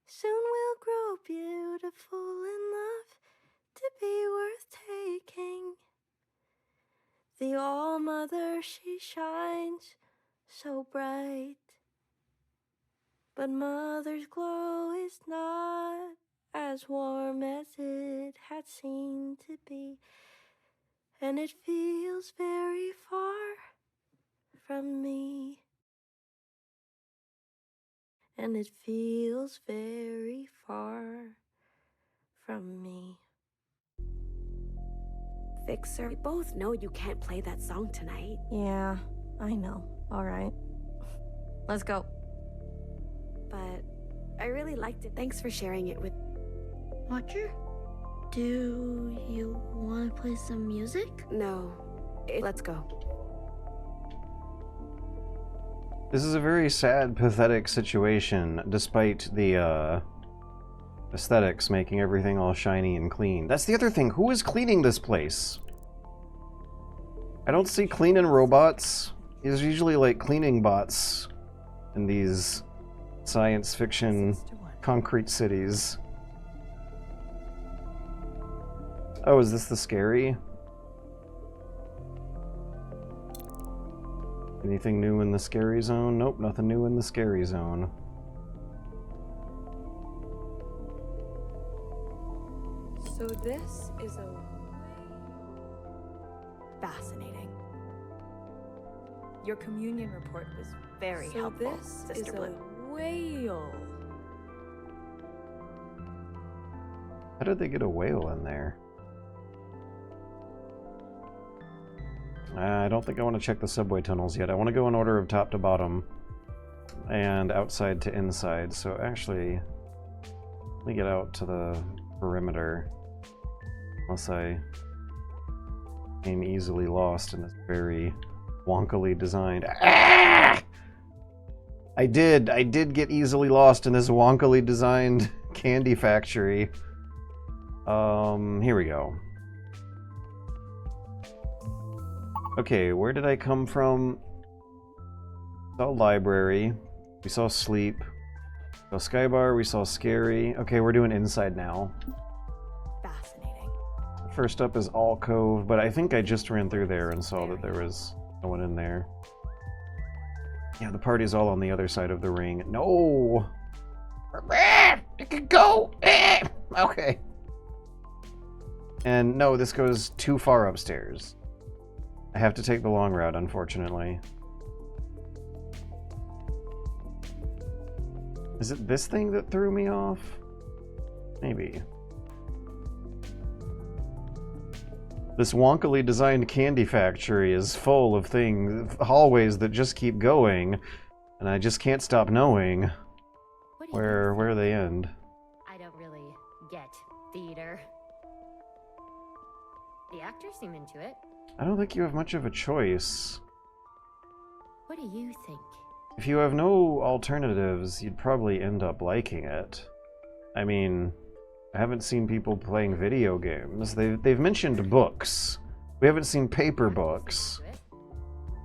Soon we'll grow beautiful enough to be worth taking. The All-Mother, she shines so bright, but Mother's glow is not as warm as it had seemed to be, and it feels very far from me. And it feels very far from me.
Fixer, we both know you can't play that song tonight.
Yeah, I know. All right. Let's go.
But I really liked it. Thanks for sharing it with...
Watcher? Do you want to play some music?
No. Let's go.
This is a very sad, pathetic situation, despite the aesthetics making everything all shiny and clean. That's the other thing. Who is cleaning this place? I don't see cleaning robots. There's usually, like, cleaning bots in these science fiction concrete cities. Oh, is this the scary? Anything new in the scary zone? Nope, nothing new in the scary zone.
So this is a... Fascinating.
Your communion report was very helpful,
this
Sister
is
Blue.
a whale.
How did they get a whale in there? I don't think I want to check the subway tunnels yet. I want to go in order of top to bottom and outside to inside. So actually, let me get out to the perimeter. Unless I am easily lost in this very wonkily designed... Ah! I did get easily lost in this wonkily designed candy factory. Here we go. Okay, where did I come from? We saw library. We saw sleep. We saw Skybar. We saw scary. Okay, we're doing inside now.
Fascinating.
First up is alcove, but I think I just ran through there and saw that there was no one in there. Yeah, the party's all on the other side of the ring. No! It can go! Okay. And no, this goes too far upstairs. I have to take the long route, unfortunately. Is it this thing that threw me off? Maybe. This wonkily designed candy factory is full of things, hallways that just keep going, and I just can't stop knowing where they end.
I don't really get theater. The actors seem into it.
I don't think you have much of a choice.
What do you think?
If you have no alternatives, you'd probably end up liking it. I mean, I haven't seen people playing video games. They've mentioned books. We haven't seen paper books.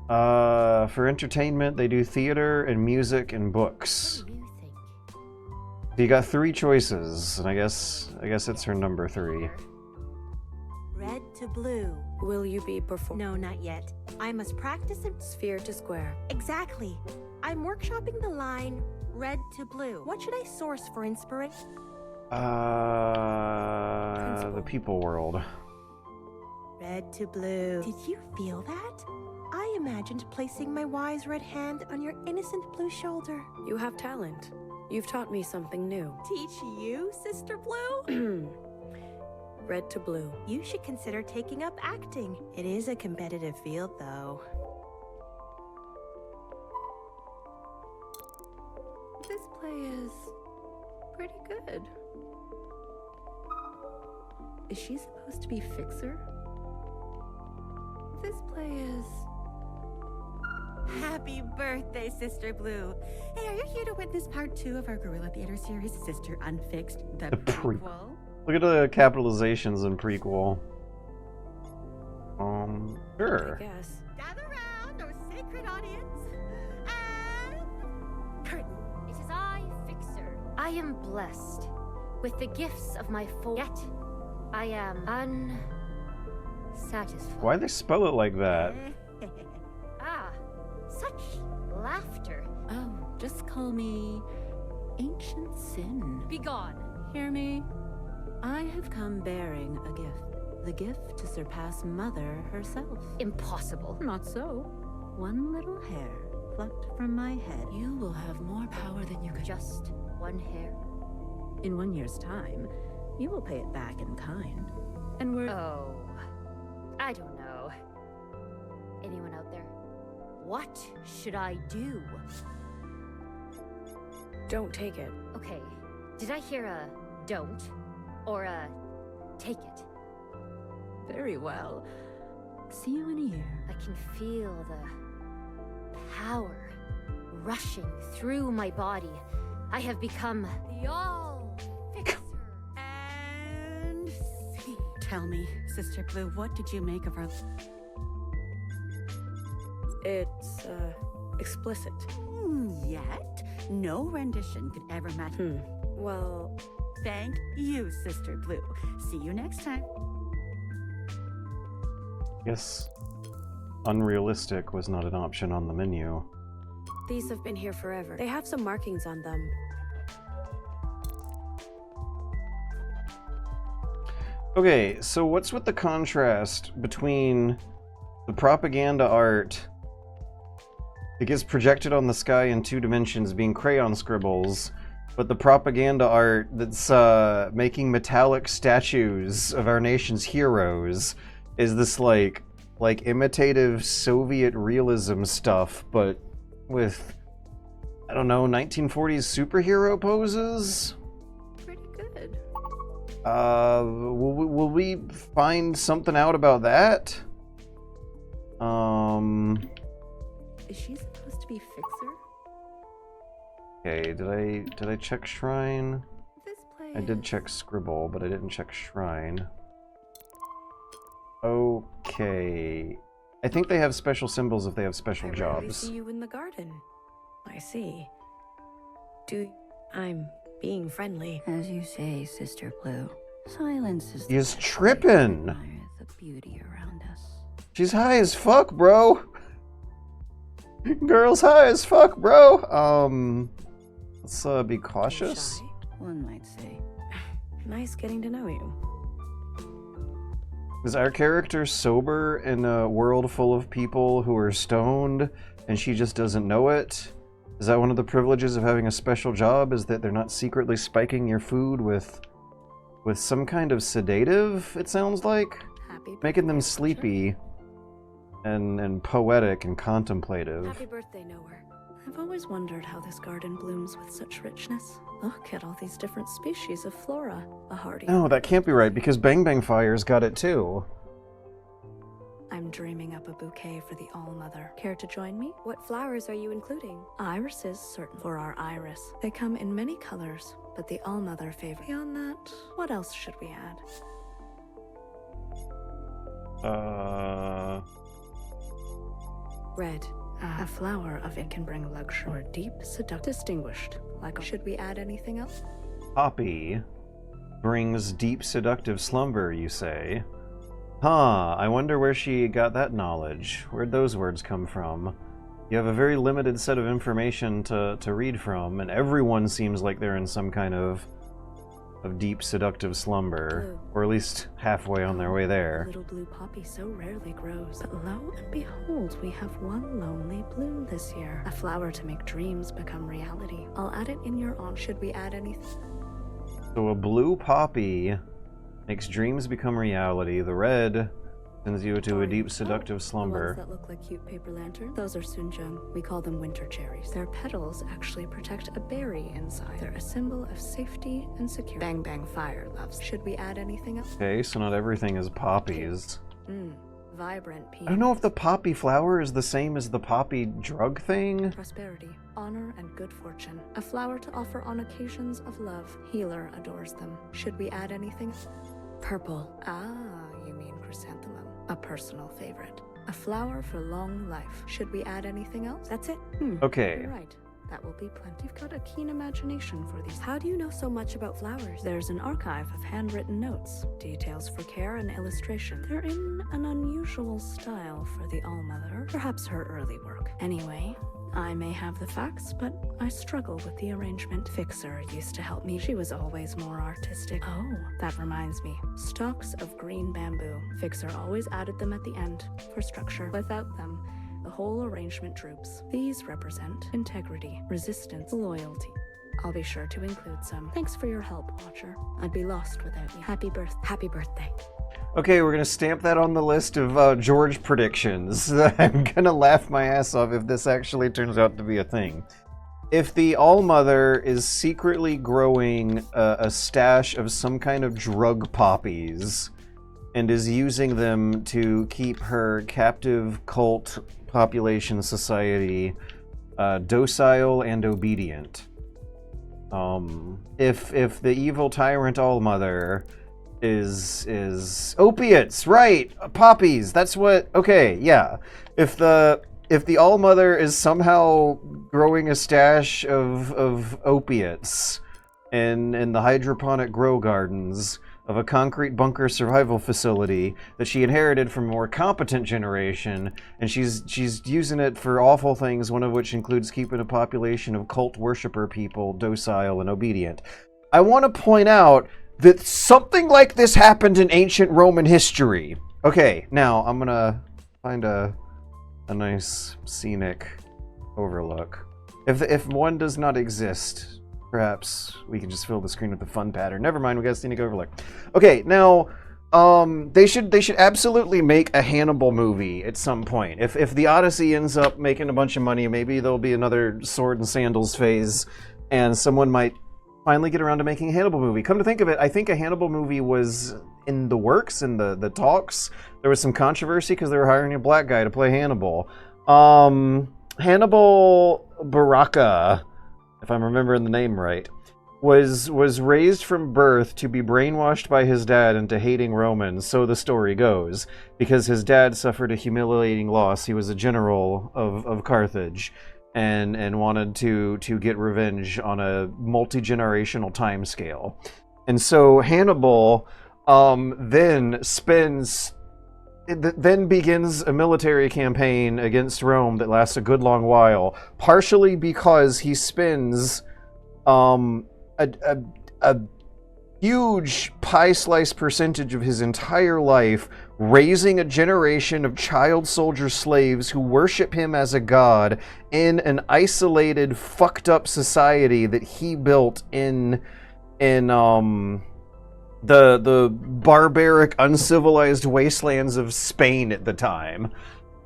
For entertainment, they do theater and music and books.
What do you think?
You got 3 choices, and I guess it's her number 3.
Red to blue. Will you be performing?
No, not yet. I must practice it.
Sphere to square.
Exactly. I'm workshopping the line red to blue. What should I source for inspiration?
The people world.
Red to blue. Did you feel that? I imagined placing my wise red hand on your innocent blue shoulder.
You have talent. You've taught me something new.
Teach you, Sister Blue?
Red to blue.
You should consider taking up acting. It is a competitive field, though.
This play is pretty good. Is she supposed to be Fixer? This play is...
Happy birthday, Sister Blue. Hey, are you here to witness part 2 of our Guerrilla Theater series, Sister Unfixed, the prequel?
Look at the capitalizations in prequel. Sure.
I guess.
Gather round, our sacred audience, and... curtain.
It is I, Fixer. I am blessed with the gifts of my yet I am unsatisfied.
Why'd they spell it like that?
Ah, such laughter.
Oh, just call me Ancient Sin.
Begone.
Hear me? I have come bearing a gift. The gift to surpass Mother herself.
Impossible.
Not so. One little hair plucked from my head. You will have more power than you could.
Just one hair.
In 1 year's time, you will pay it back in kind. And we're...
Oh, I don't know. Anyone out there? What should I do?
Don't take it.
Okay, did I hear a don't or a take it?
Very well. See you in a year.
I can feel the power rushing through my body. I have become the all-fixer.
And... see. Tell me, Sister Blue, what did you make of our...
It's, explicit.
Yet? No rendition could ever match...
Well...
Thank you, Sister Blue. See you next time.
Yes. Unrealistic was not an option on the menu.
These have been here forever. They have some markings on them.
Okay, so what's with the contrast between the propaganda art It gets projected on the sky in 2 dimensions, being crayon scribbles, but the propaganda art that's making metallic statues of our nation's heroes is this like imitative Soviet realism stuff, but with, I don't know, 1940s superhero poses?
Pretty good.
Will we find something out about that?
Is she supposed to be Fixer?
Okay, did I check Shrine?
This place.
I did check Scribble, but I didn't check Shrine. Okay. I think they have special symbols if they have special
I rarely
jobs.
see you in the garden. I see. I'm being friendly.
As you say, Sister Blue, silence is
He's
the
tripping.
the beauty around us.
She's high as fuck, bro. Girl's high as fuck, bro. Let's be cautious.
Shy?
One might say.
Nice getting to know you.
Is our character sober in a world full of people who are stoned and she just doesn't know it? Is that one of the privileges of having a special job, is that they're not secretly spiking your food with some kind of sedative, it sounds like?
Happy
Making them
birthday,
sleepy and poetic and contemplative.
Happy birthday, Nowhere. I've always wondered how this garden blooms with such richness. Look at all these different species of flora. A hardy.
No, that can't be right, because Bang Bang Fire's got it too.
I'm dreaming up a bouquet for the All-Mother. Care to join me?
What flowers are you including?
Irises, certain for our iris. They come in many colors, but the All-Mother favor. Beyond that, what else should we add? Red. A flower of it can bring luxury or deep, seductive, distinguished. Like, should we add anything else?
Poppy brings deep seductive slumber, you say? Huh, I wonder where she got that knowledge. Where'd those words come from? You have a very limited set of information to read from, and everyone seems like they're in some kind of deep seductive slumber, or at least halfway on their way there.
Little blue poppy so rarely grows, but lo and behold, we have one lonely bloom this year. A flower to make dreams become reality. I'll add it in your honor. Should we add anything?
So a blue poppy makes dreams become reality. The red sends you to a deep seductive
The ones
slumber.
that look like cute paper lanterns, those are sunjung. We call them winter cherries. Their petals actually protect a berry inside. They're a symbol of safety and security. Bang Bang Fire loves. Should we add anything else?
Okay, so not everything is poppies.
Vibrant pea.
I don't know if the poppy flower is the same as the poppy drug thing.
Prosperity, honor, and good fortune. A flower to offer on occasions of love. Healer adores them. Should we add anything? Purple. Ah, you mean chrysanthemum. A personal favorite. A flower for long life. Should we add anything else? That's it.
Okay.
You're right. That will be plenty. You've got a keen imagination for these. How do you know so much about flowers? There's an archive of handwritten notes, details for care and illustration. They're in an unusual style for the All-Mother, perhaps her early work. Anyway, I may have the facts, but I struggle with the arrangement. Fixer used to help me. She was always more artistic. Oh, that reminds me. Stalks of green bamboo. Fixer always added them at the end for structure. Without them, the whole arrangement droops. These represent integrity, resistance, loyalty. I'll be sure to include some. Thanks for your help, Watcher. I'd be lost without you. Happy birthday.
Okay, we're gonna stamp that on the list of George predictions. I'm gonna laugh my ass off if this actually turns out to be a thing. If the All-Mother is secretly growing a stash of some kind of drug poppies and is using them to keep her captive cult population society docile and obedient. If the evil tyrant All-Mother is opiates, right? Poppies. That's what. Okay, yeah. If the All-Mother is somehow growing a stash of opiates in the hydroponic grow gardens of a concrete bunker survival facility that she inherited from a more competent generation, and she's using it for awful things, one of which includes keeping a population of cult worshiper people docile and obedient. I want to point out that something like this happened in ancient Roman history. Okay, now I'm gonna find a nice scenic overlook. If one does not exist, perhaps we can just fill the screen with the fun pattern. Never mind, we got a scenic overlook. Okay, now they should absolutely make a Hannibal movie at some point. If the Odyssey ends up making a bunch of money, maybe there'll be another sword and sandals phase, and someone might finally get around to making a Hannibal movie. Come to think of it, I think a Hannibal movie was in the works, in the talks. There was some controversy because they were hiring a black guy to play Hannibal. Hannibal Baraka, if I'm remembering the name right, was raised from birth to be brainwashed by his dad into hating Romans, so the story goes, because his dad suffered a humiliating loss. He was a general of Carthage, and wanted to get revenge on a multi-generational time scale. And so Hannibal then begins a military campaign against Rome that lasts a good long while, partially because he spends a huge pie-slice percentage of his entire life raising a generation of child soldier slaves who worship him as a god in an isolated, fucked up society that he built in the barbaric, uncivilized wastelands of Spain at the time.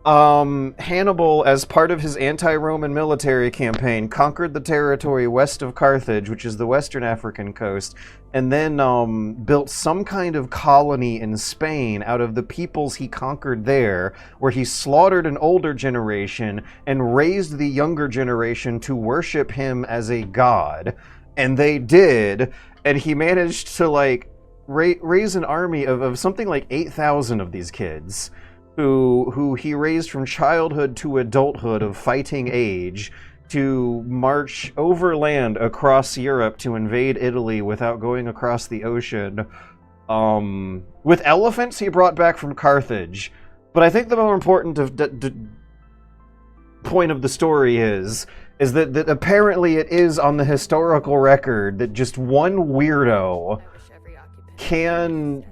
Hannibal, as part of his anti-Roman military campaign, conquered the territory west of Carthage, which is the western African coast, and then built some kind of colony in Spain out of the peoples he conquered there, where he slaughtered an older generation and raised the younger generation to worship him as a god. And they did, and he managed to, like, raise an army of something like 8,000 of these kids, who he raised from childhood to adulthood of fighting age, to march overland across Europe to invade Italy without going across the ocean. With elephants he brought back from Carthage. But I think the more important point of the story is that apparently it is on the historical record that just one weirdo can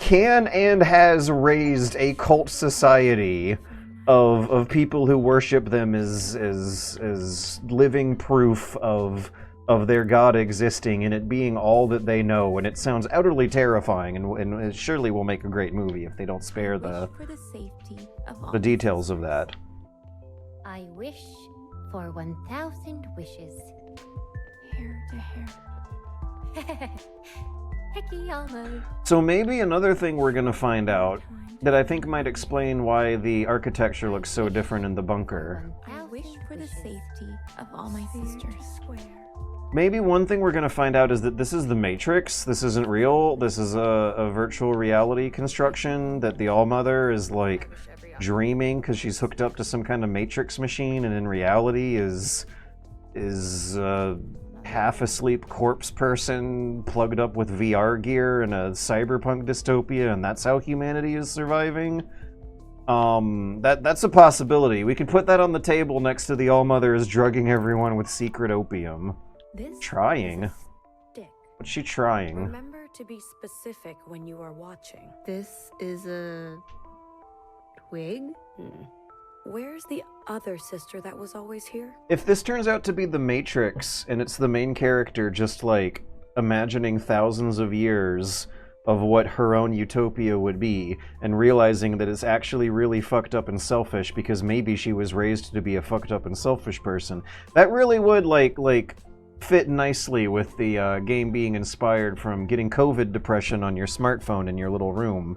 and has raised a cult society of people who worship them as living proof of their god existing and it being all that they know. And it sounds utterly terrifying, and it surely will make a great movie if they don't spare the details of that.
I wish for 1,000 wishes.
Hair to hair.
Hickey almost.
So maybe another thing we're gonna find out that I think might explain why the architecture looks so different in the bunker.
I wish for the safety of all my sisters.
Maybe one thing we're gonna find out is that this is the Matrix. This isn't real. This is a virtual reality construction that the All-Mother is like dreaming because she's hooked up to some kind of Matrix machine, and in reality is half-asleep corpse person plugged up with VR gear in a cyberpunk dystopia, and that's how humanity is surviving. That's a possibility. We could put that on the table next to the All-Mother is drugging everyone with secret opium. Trying? What's she trying?
Remember to be specific when you are watching.
This is a twig?
Where's the other sister that was always here?
If this turns out to be the Matrix, and it's the main character just, like, imagining thousands of years of what her own utopia would be, and realizing that it's actually really fucked up and selfish because maybe she was raised to be a fucked up and selfish person, that really would, like fit nicely with the game being inspired from getting COVID depression on your smartphone in your little room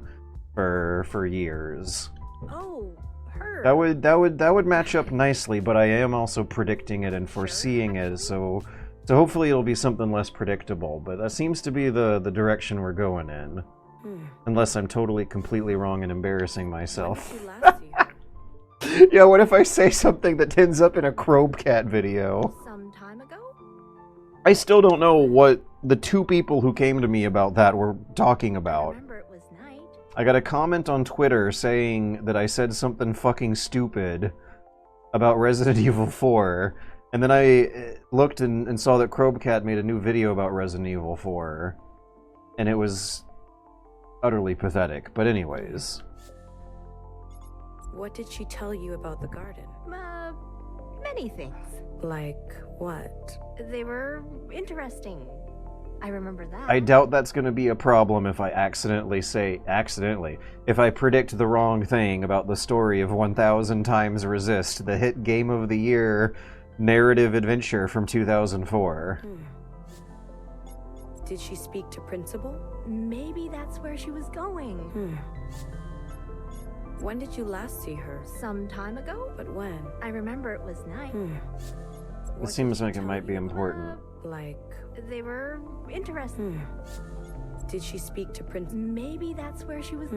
for years.
Oh, her.
That would match up nicely, but I am also predicting it and foreseeing it, so hopefully it'll be something less predictable. But that seems to be the direction we're going in, unless I'm totally completely wrong and embarrassing myself. Yeah, what if I say something that ends up in a Crobecat video?
Some time ago?
I still don't know what the two people who came to me about that were talking about. I got a comment on Twitter saying that I said something fucking stupid about Resident Evil 4, and then I looked and saw that Crobecat made a new video about Resident Evil 4, and it was utterly pathetic. But
anyways. What did she tell you about the garden?
many things.
Like what?
They were interesting. I remember that.
I doubt that's going to be a problem if I if I predict the wrong thing about the story of 1000 Times Resist, the hit Game of the Year narrative adventure from 2004.
Did she speak to Principal?
Maybe that's where she was going.
When did you last see her?
Some time ago?
But when?
I remember it was night.
It seems like it might be important.
Like...
They were interesting.
Did she speak to Principal?
Maybe that's where she was...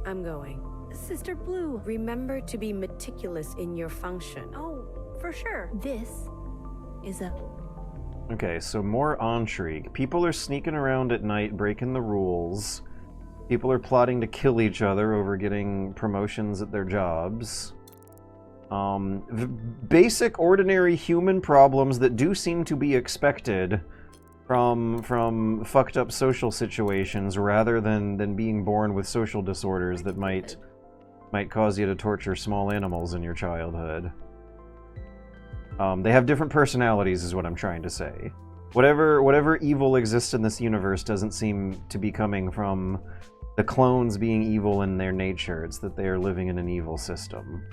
I'm going.
Sister Blue.
Remember to be meticulous in your function.
Oh, for sure. This is a...
Okay, so more intrigue. People are sneaking around at night, breaking the rules. People are plotting to kill each other over getting promotions at their jobs. Basic, ordinary human problems that do seem to be expected from fucked up social situations, rather than being born with social disorders that might cause you to torture small animals in your childhood. They have different personalities, is what I'm trying to say. Whatever evil exists in this universe doesn't seem to be coming from the clones being evil in their nature. It's that they are living in an evil system.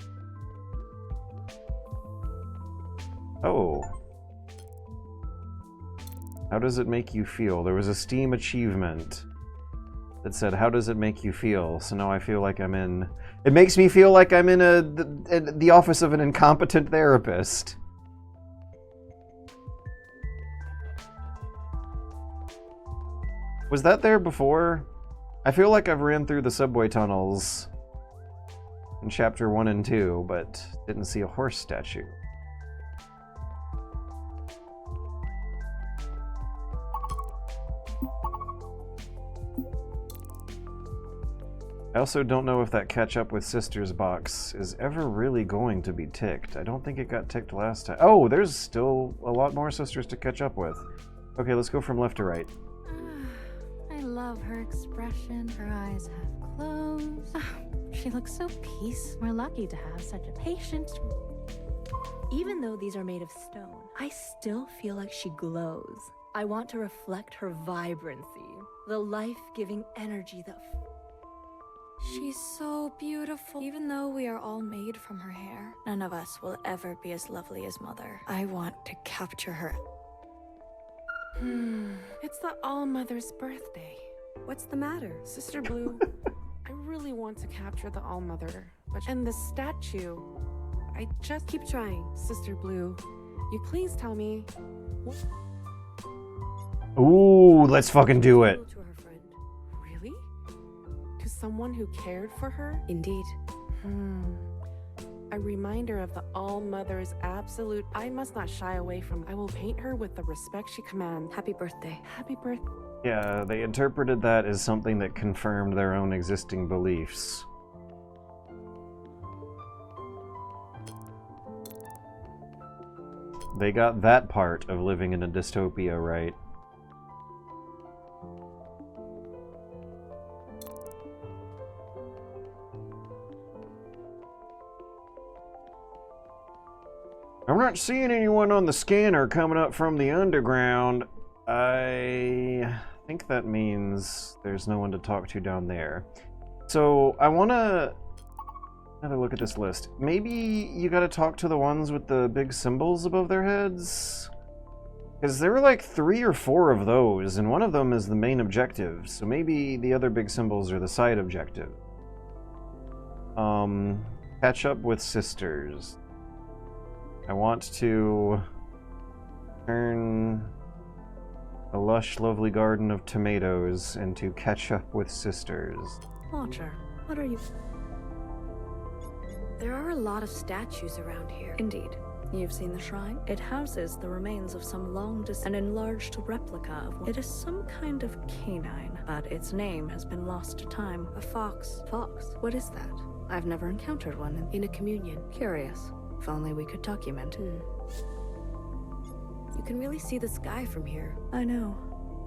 Oh. How does it make you feel? There was a Steam achievement that said, how does it make you feel? So now I feel like I'm in... It makes me feel like I'm in the office of an incompetent therapist. Was that there before? I feel like I've ran through the subway tunnels in Chapter 1 and 2, but didn't see a horse statue. I also don't know if that catch up with Sisters box is ever really going to be ticked. I don't think it got ticked last time. Oh, there's still a lot more Sisters to catch up with. Okay, let's go from left to right.
I love her expression. Her eyes half closed. She looks so peaceful. We're lucky to have such a patient.
Even though these are made of stone, I still feel like she glows. I want to reflect her vibrancy, the life-giving energy that...
She's so beautiful. Even though we are all made from her hair, none of us will ever be as lovely as Mother. I want to capture her.
It's the All-Mother's birthday.
What's the matter?
Sister Blue, I really want to capture the All-Mother. And the statue, I just...
Keep trying.
Sister Blue, you please tell me...
Ooh, let's fucking do it.
Really? To someone who cared for her?
Indeed.
A reminder of the All-Mother's absolute... I must not shy away from... I will paint her with the respect she commands.
Happy birthday.
Happy birthday.
Yeah, they interpreted that as something that confirmed their own existing beliefs. They got that part of living in a dystopia right. I'm not seeing anyone on the scanner coming up from the underground. I think that means there's no one to talk to down there. So I want to have a look at this list. Maybe you got to talk to the ones with the big symbols above their heads? Because there were like 3 or 4 of those, and one of them is the main objective. So maybe the other big symbols are the side objective. Catch up with Sisters. I want to turn a lush, lovely garden of tomatoes into catch up with Sisters.
Watcher, what are you... There are a lot of statues around here. Indeed. You've seen the shrine? It houses the remains of some an enlarged replica of one. It is some kind of canine, but its name has been lost to time. A fox. Fox? What is that? I've never encountered one in a communion. Curious. If only we could document. You can really see the sky from here. I know.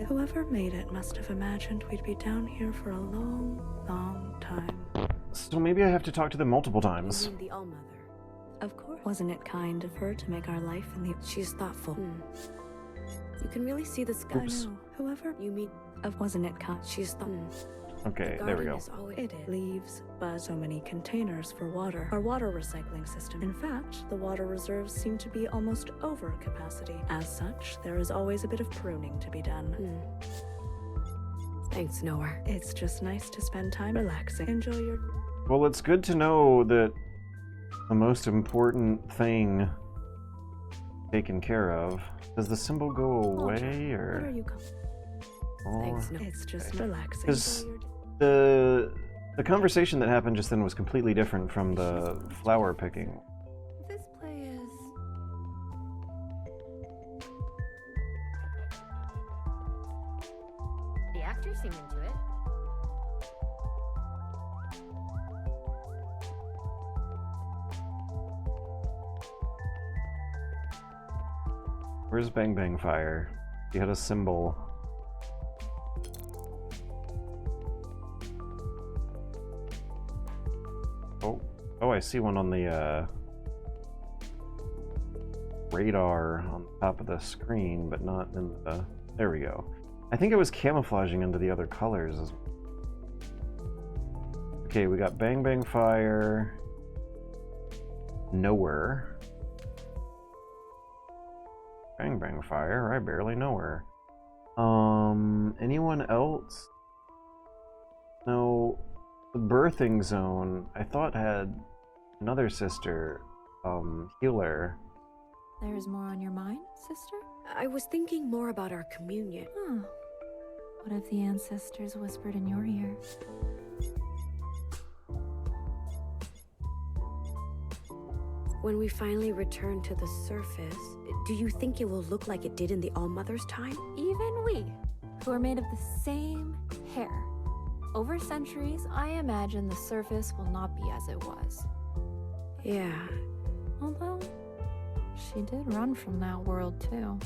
Whoever made it must have imagined we'd be down here for a long, long time.
So maybe I have to talk to them multiple times.
You mean the All-Mother. Of course. Wasn't it kind of her to make our life in the... She's thoughtful. You can really see the sky.
Oops.
I know. Whoever you meet, wasn't it kind? She's
Okay, there we go.
It leaves but so many containers for water. Our water recycling system. In fact, the water reserves seem to be almost over capacity. As such, there is always a bit of pruning to be done. Thanks, Nowhere. It's just nice to spend time relaxing. Enjoy your...
Well, it's good to know that the most important thing taken care of. Does the symbol go away, or?
What are you Thanks, no. It's just relaxing.
Because the conversation that happened just then was completely different from the flower picking.
This play is...
The actors seem into it.
Where's Bang Bang Fire? He had a symbol. Oh, I see one on the radar on the top of the screen, but not in the... There we go. I think it was camouflaging into the other colors. Okay, we got Bang Bang Fire. Nowhere. Bang Bang Fire, I barely know her. Anyone else? No, the birthing zone, I thought had another sister, Healer.
There's more on your mind, sister?
I was thinking more about our communion.
Huh. What if the ancestors whispered in your ear?
When we finally return to the surface, do you think it will look like it did in the All-Mother's time?
Even we, who are made of the same hair. Over centuries, I imagine the surface will not be as it was.
Yeah.
Although, she did run from that world too.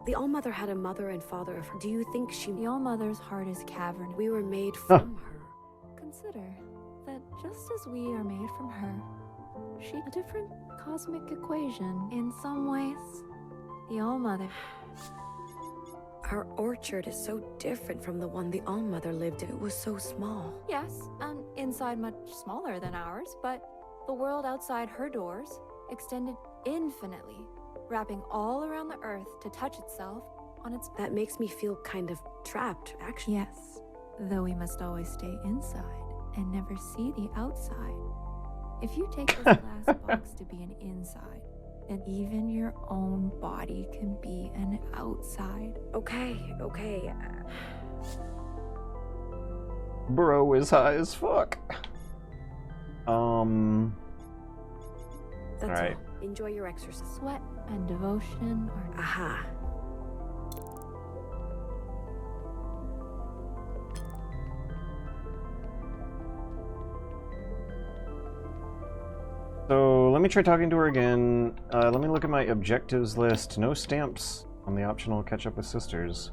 The All-Mother had a mother and father of her. Do you think she...
The All-Mother's heart is cavernous.
We were made from her.
Consider that just as we are made from her, she a different cosmic equation. In some ways, the All-Mother...
Our orchard is so different from the one the All-Mother lived in. It was so small.
Yes, inside much smaller than ours, but the world outside her doors extended infinitely, wrapping all around the earth to touch itself on its...
That makes me feel kind of trapped, actually.
Yes, though we must always stay inside and never see the outside. If you take this glass box to be an inside, then even your own body can be an outside.
Okay.
Bro is high as fuck.
That's
Alright.
all. Enjoy your exercise.
Sweat and devotion are...
Aha.
So let me try talking to her again. Let me look at my objectives list. No stamps on the optional catch up with sisters.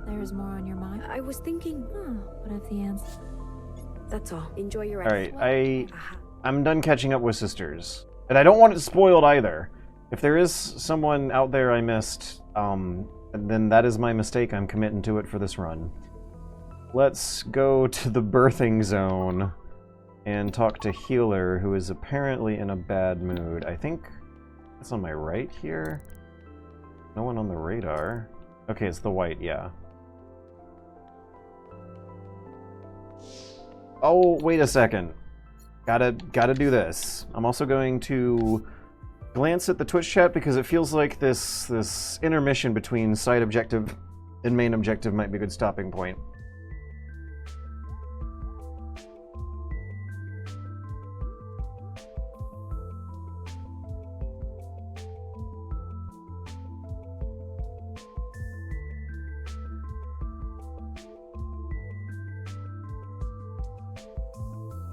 There's more on your mind?
I was thinking...
What if the answer...
That's all. Enjoy your
Alright,
exercise.
I'm done catching up with sisters. And I don't want it spoiled either. If there is someone out there I missed, then that is my mistake. I'm committing to it for this run. Let's go to the birthing zone and talk to Healer, who is apparently in a bad mood. I think that's on my right here. No one on the radar. Okay, it's the white, yeah. Oh, wait a second. Gotta do this. I'm also going to glance at the Twitch chat because it feels like this intermission between side objective and main objective might be a good stopping point.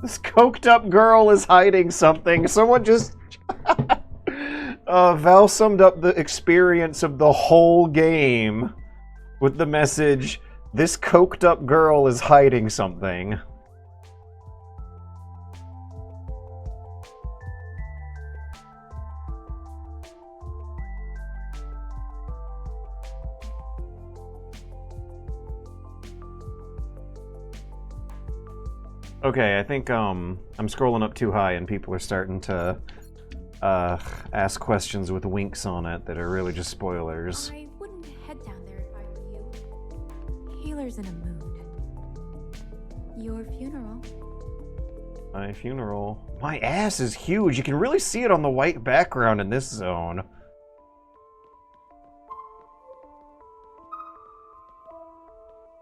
This coked up girl is hiding something. Someone just... Val summed up the experience of the whole game with the message, this coked up girl is hiding something. Okay, I think I'm scrolling up too high and people are starting to ask questions with winks on it that are really just spoilers.
I wouldn't head down there if I were you. Healer's in a mood. Your funeral.
My funeral. My ass is huge. You can really see it on the white background in this zone.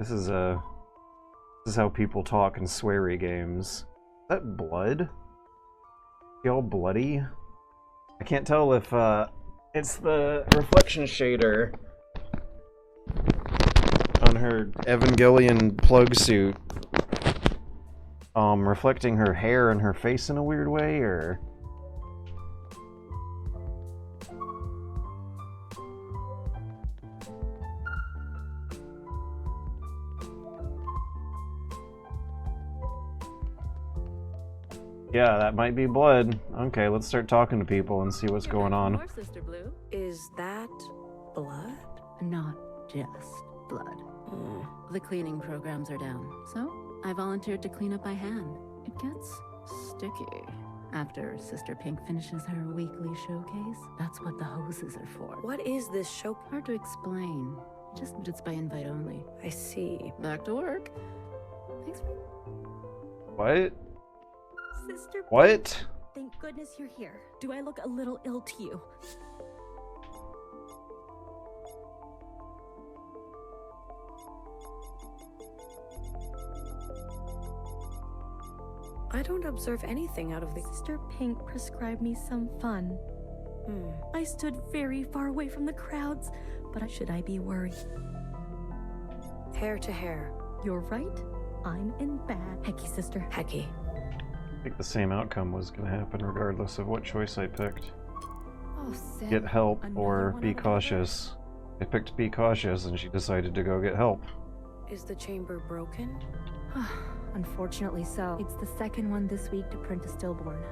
This is how people talk in sweary games. Is that blood? Is all bloody? I can't tell if it's the reflection shader on her Evangelion plug suit reflecting her hair and her face in a weird way, or yeah, that might be blood. Okay, let's start talking to people and see what's going on.
Sister Blue. Is that blood?
Not just blood. The cleaning programs are down, so I volunteered to clean up by hand. It gets sticky. After Sister Pink finishes her weekly showcase, that's what the hoses are for.
What is this show?
Hard to explain. Just that it's by invite only.
I see.
Back to work. Thanks.
What?
Sister
What?
Thank goodness you're here. Do I look a little ill to you?
I don't observe anything out of the...
Sister Pink prescribed me some fun. I stood very far away from the crowds, but should I be worried?
Hair to hair.
You're right. I'm in bad. Hecky, sister.
Hecky.
I think the same outcome was going to happen regardless of what choice I picked.
Oh, Sid.
Get help
Another
or
one
be
over
cautious. I picked be cautious and she decided to go get help.
Is the chamber broken?
Unfortunately so. It's the second one this week to print a stillborn.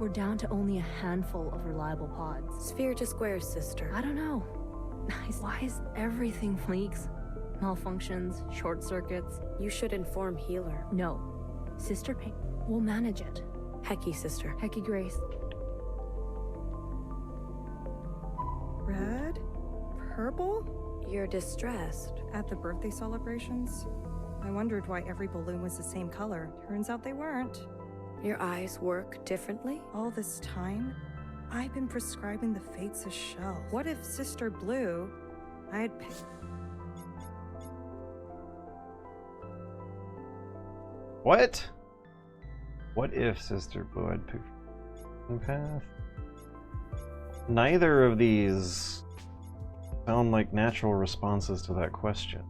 We're down to only a handful of reliable pods.
Sphere to square, sister.
I don't know. Why is everything leaks? Malfunctions, short circuits.
You should inform Healer.
No. Sister Pink. We'll manage it.
Hecky, sister.
Hecky Grace.
Red? Purple?
You're distressed.
At the birthday celebrations? I wondered why every balloon was the same color. Turns out they weren't.
Your eyes work differently?
All this time, I've been prescribing the fates of shells. What if Sister Blue, I had picked...
What? What if Sister Blue had picked the path? Neither of these sound like natural responses to that question.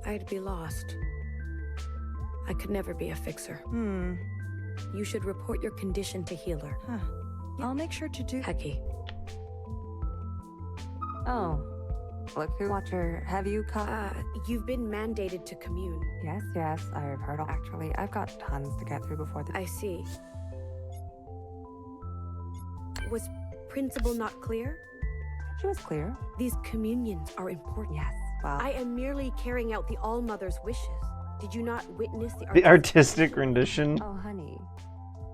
I'd be lost. I could never be a fixer. You should report your condition to Healer.
Huh. I'll make sure to do...
Hecky.
Oh. Look who... Watcher, have you
You've been mandated to commune.
Yes, I've heard all... Actually, I've got tons to get through before the...
I see. Was Principal not clear?
She was clear.
These communions are important.
Yes, well...
I am merely carrying out the All-Mother's wishes. Did you not witness
the artistic rendition?
Oh, honey.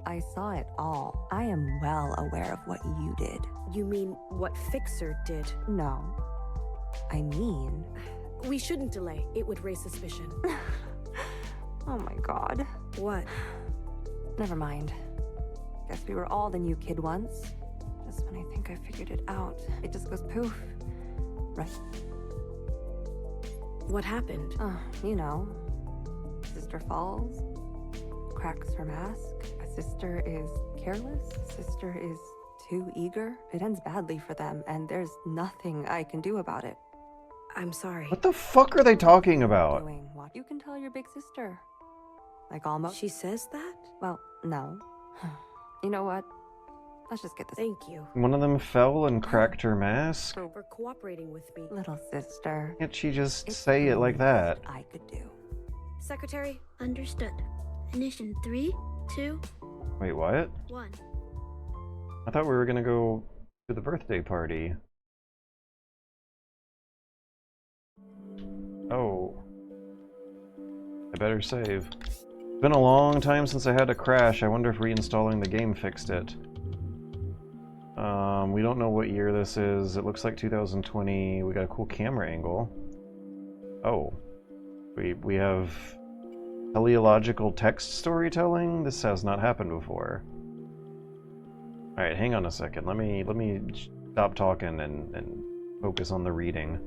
I saw it all. I am well aware of what you did.
You mean what Fixer did?
No. I mean...
We shouldn't delay. It would raise suspicion.
Oh my god.
What?
Never mind. Guess we were all the new kid once. Just when I think I figured it out, it just goes poof. Right.
What happened?
You know. Sister falls, cracks her mask. A sister is careless. Sister is too eager. It ends badly for them, and there's nothing I can do about it.
I'm sorry.
What the fuck are they talking about?
Doing what? You can tell your big sister. Like almost.
She says that?
Well, no. You know what? Let's just get this.
Thank you.
One of them fell and cracked her mask?
For cooperating with me.
Little sister.
Can't she just say it like that?
I could do.
Secretary?
Understood. Ignition 3, 2,
Wait, what?
1.
I thought we were gonna go to the birthday party. Oh. I better save. Been a long time since I had a crash. I wonder if reinstalling the game fixed it. We don't know what year this is. It looks like 2020. We got a cool camera angle. Oh. We have teleological text storytelling? This has not happened before. Alright, hang on a second. Let me stop talking and focus on the reading.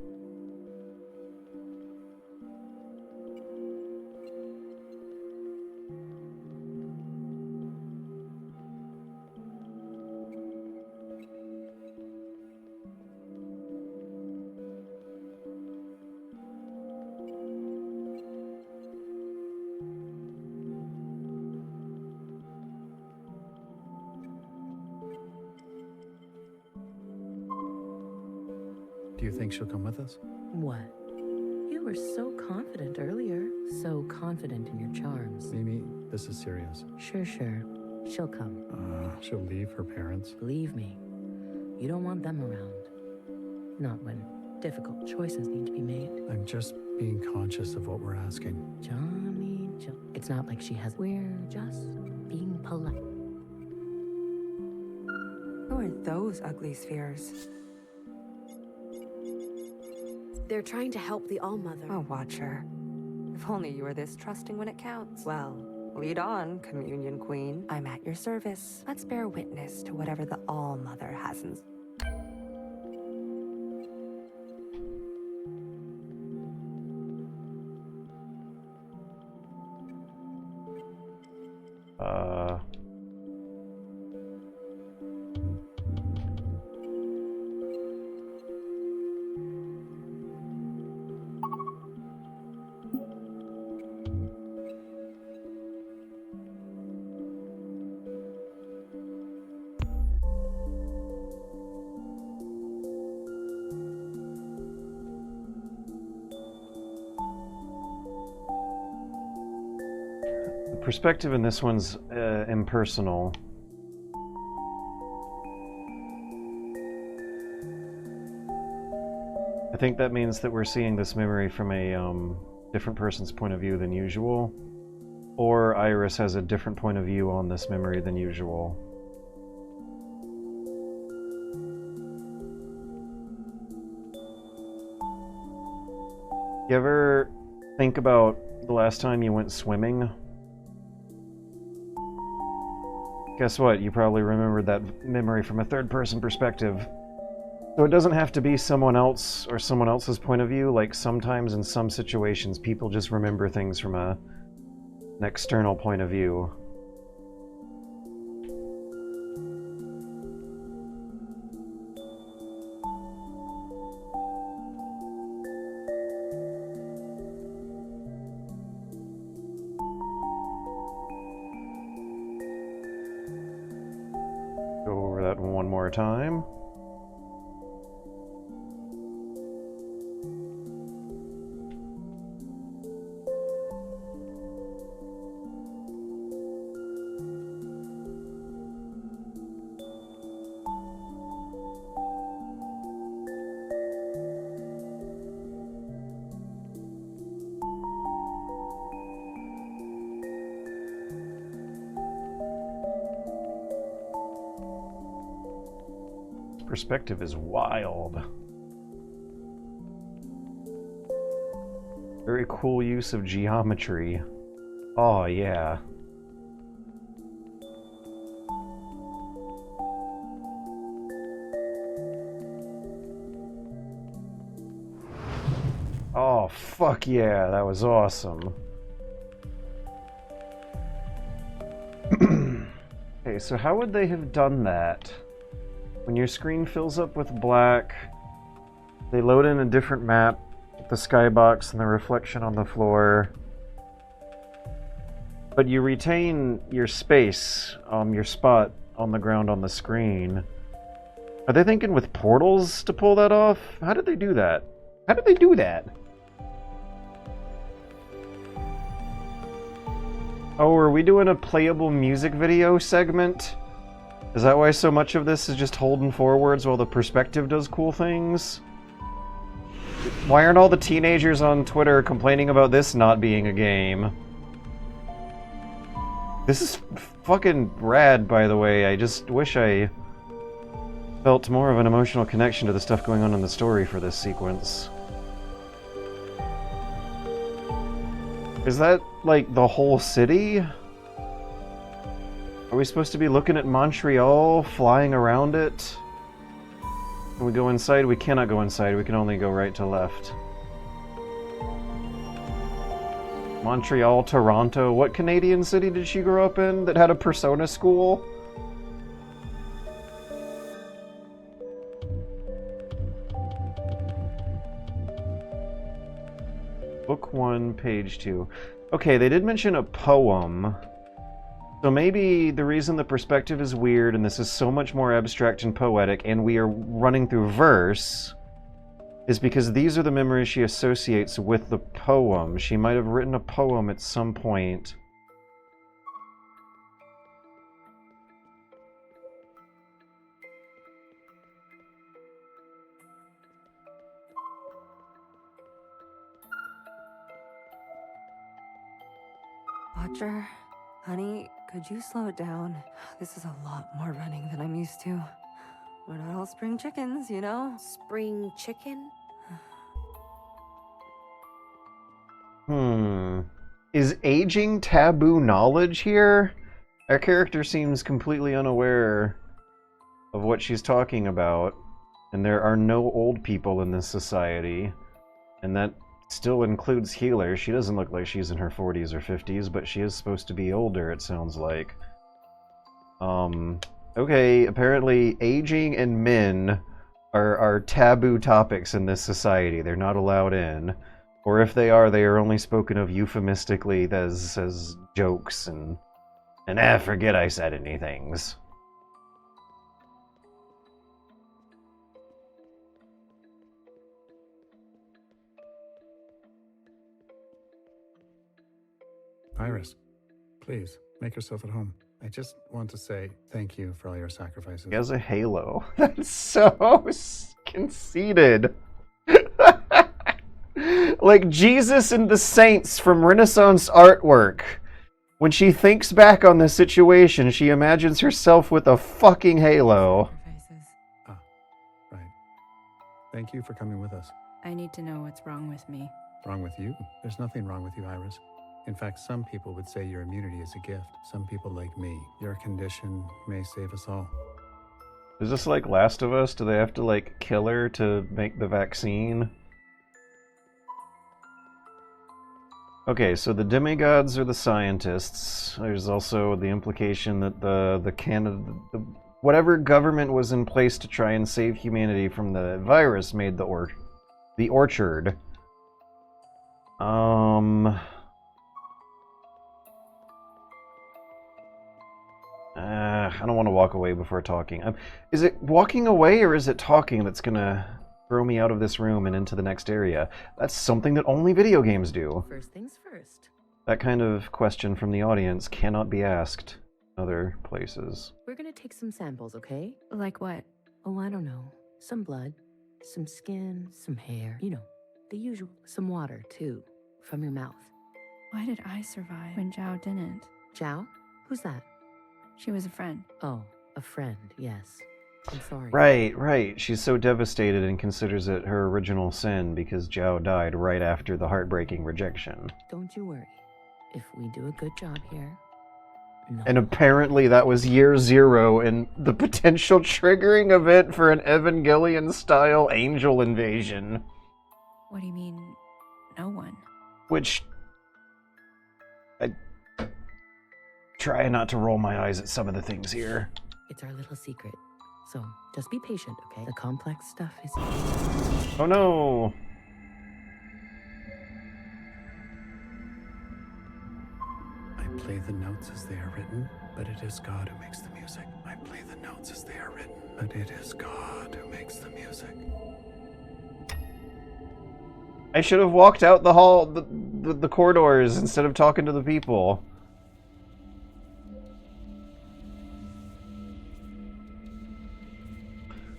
Do you think she'll come with us?
What? You were so confident earlier. So confident in your charms.
Mimi, this is serious.
Sure. She'll come.
She'll leave her parents.
Believe me, you don't want them around. Not when difficult choices need to be made.
I'm just being conscious of what we're asking.
Johnny, it's not like she has... We're just being polite.
Who are those ugly spheres?
They're trying to help the All-Mother.
Oh, Watcher. If only you were this trusting when it counts. Well, lead on, Communion Queen. I'm at your service. Let's bear witness to whatever the All-Mother has in...
Perspective in this one's impersonal. I think that means that we're seeing this memory from a different person's point of view than usual, or Iris has a different point of view on this memory than usual. You ever think about the last time you went swimming? Guess what? You probably remembered that memory from a third-person perspective. So it doesn't have to be someone else or someone else's point of view. Like, sometimes in some situations, people just remember things from an external point of view. Go over that one more time. Perspective is wild. Very cool use of geometry. Oh yeah. Oh fuck yeah, that was awesome. Okay, so how would they have done that? When your screen fills up with black, they load in a different map, the skybox and the reflection on the floor. But you retain your space, your spot on the ground on the screen. Are they thinking with portals to pull that off? How did they do that? How did they do that? Oh, are we doing a playable music video segment? Is that why so much of this is just holding forwards while the perspective does cool things? Why aren't all the teenagers on Twitter complaining about this not being a game? This is fucking rad, by the way. I just wish I felt more of an emotional connection to the stuff going on in the story for this sequence. Is that, like, the whole city? Are we supposed to be looking at Montreal, flying around it? Can we go inside? We cannot go inside. We can only go right to left. Montreal, Toronto. What Canadian city did she grow up in that had a Persona school? Book 1, page 2. Okay, they did mention a poem. So maybe the reason the perspective is weird and this is so much more abstract and poetic and we are running through verse is because these are the memories she associates with the poem. She might have written a poem at some point.
Watcher, honey, could you slow it down? This is a lot more running than I'm used to. We're not all spring chickens, you know?
Spring chicken?
Is aging taboo knowledge here? Our character seems completely unaware of what she's talking about, and there are no old people in this society, and that still includes healers. She doesn't look like she's in her 40s or 50s, but she is supposed to be older, it sounds like. Okay, apparently aging and men are taboo topics in this society. They're not allowed in. Or if they are only spoken of euphemistically as jokes and forget I said anythings.
Iris, please, make yourself at home. I just want to say thank you for all your sacrifices.
He has a halo. That's so conceited. Like Jesus and the saints from Renaissance artwork. When she thinks back on this situation, she imagines herself with a fucking halo.
Ah, right. Thank you for coming with us.
I need to know what's wrong with me.
Wrong with you? There's nothing wrong with you, Iris. In fact, some people would say your immunity is a gift. Some people like me. Your condition may save us all.
Is this like Last of Us? Do they have to, like, kill her to make the vaccine? Okay, so the demigods are the scientists. There's also the implication that whatever government was in place to try and save humanity from the virus made the orchard. I don't want to walk away before talking. Is it walking away or is it talking that's gonna throw me out of this room and into the next area? That's something that only video games do.
First things first.
That kind of question from the audience cannot be asked other places.
We're gonna take some samples, okay?
Like what?
Oh, I don't know. Some blood, some skin, some hair. You know, the usual. Some water, too, from your mouth.
Why did I survive when Zhao didn't?
Zhao? Who's that?
She was a friend.
Oh, a friend, yes. I'm sorry.
Right. She's so devastated and considers it her original sin because Zhao died right after the heartbreaking rejection.
Don't you worry. If we do a good job here... No.
And apparently that was year 0 and the potential triggering event for an Evangelion-style angel invasion.
What do you mean, no one?
Which... I try not to roll my eyes at some of the things here.
It's our little secret. So, just be patient, okay? The complex stuff is...
Oh no!
I play the notes as they are written, but it is God who makes the music. I play the notes as they are written, but it is God who makes the music.
I should have walked out the hall, the corridors, instead of talking to the people.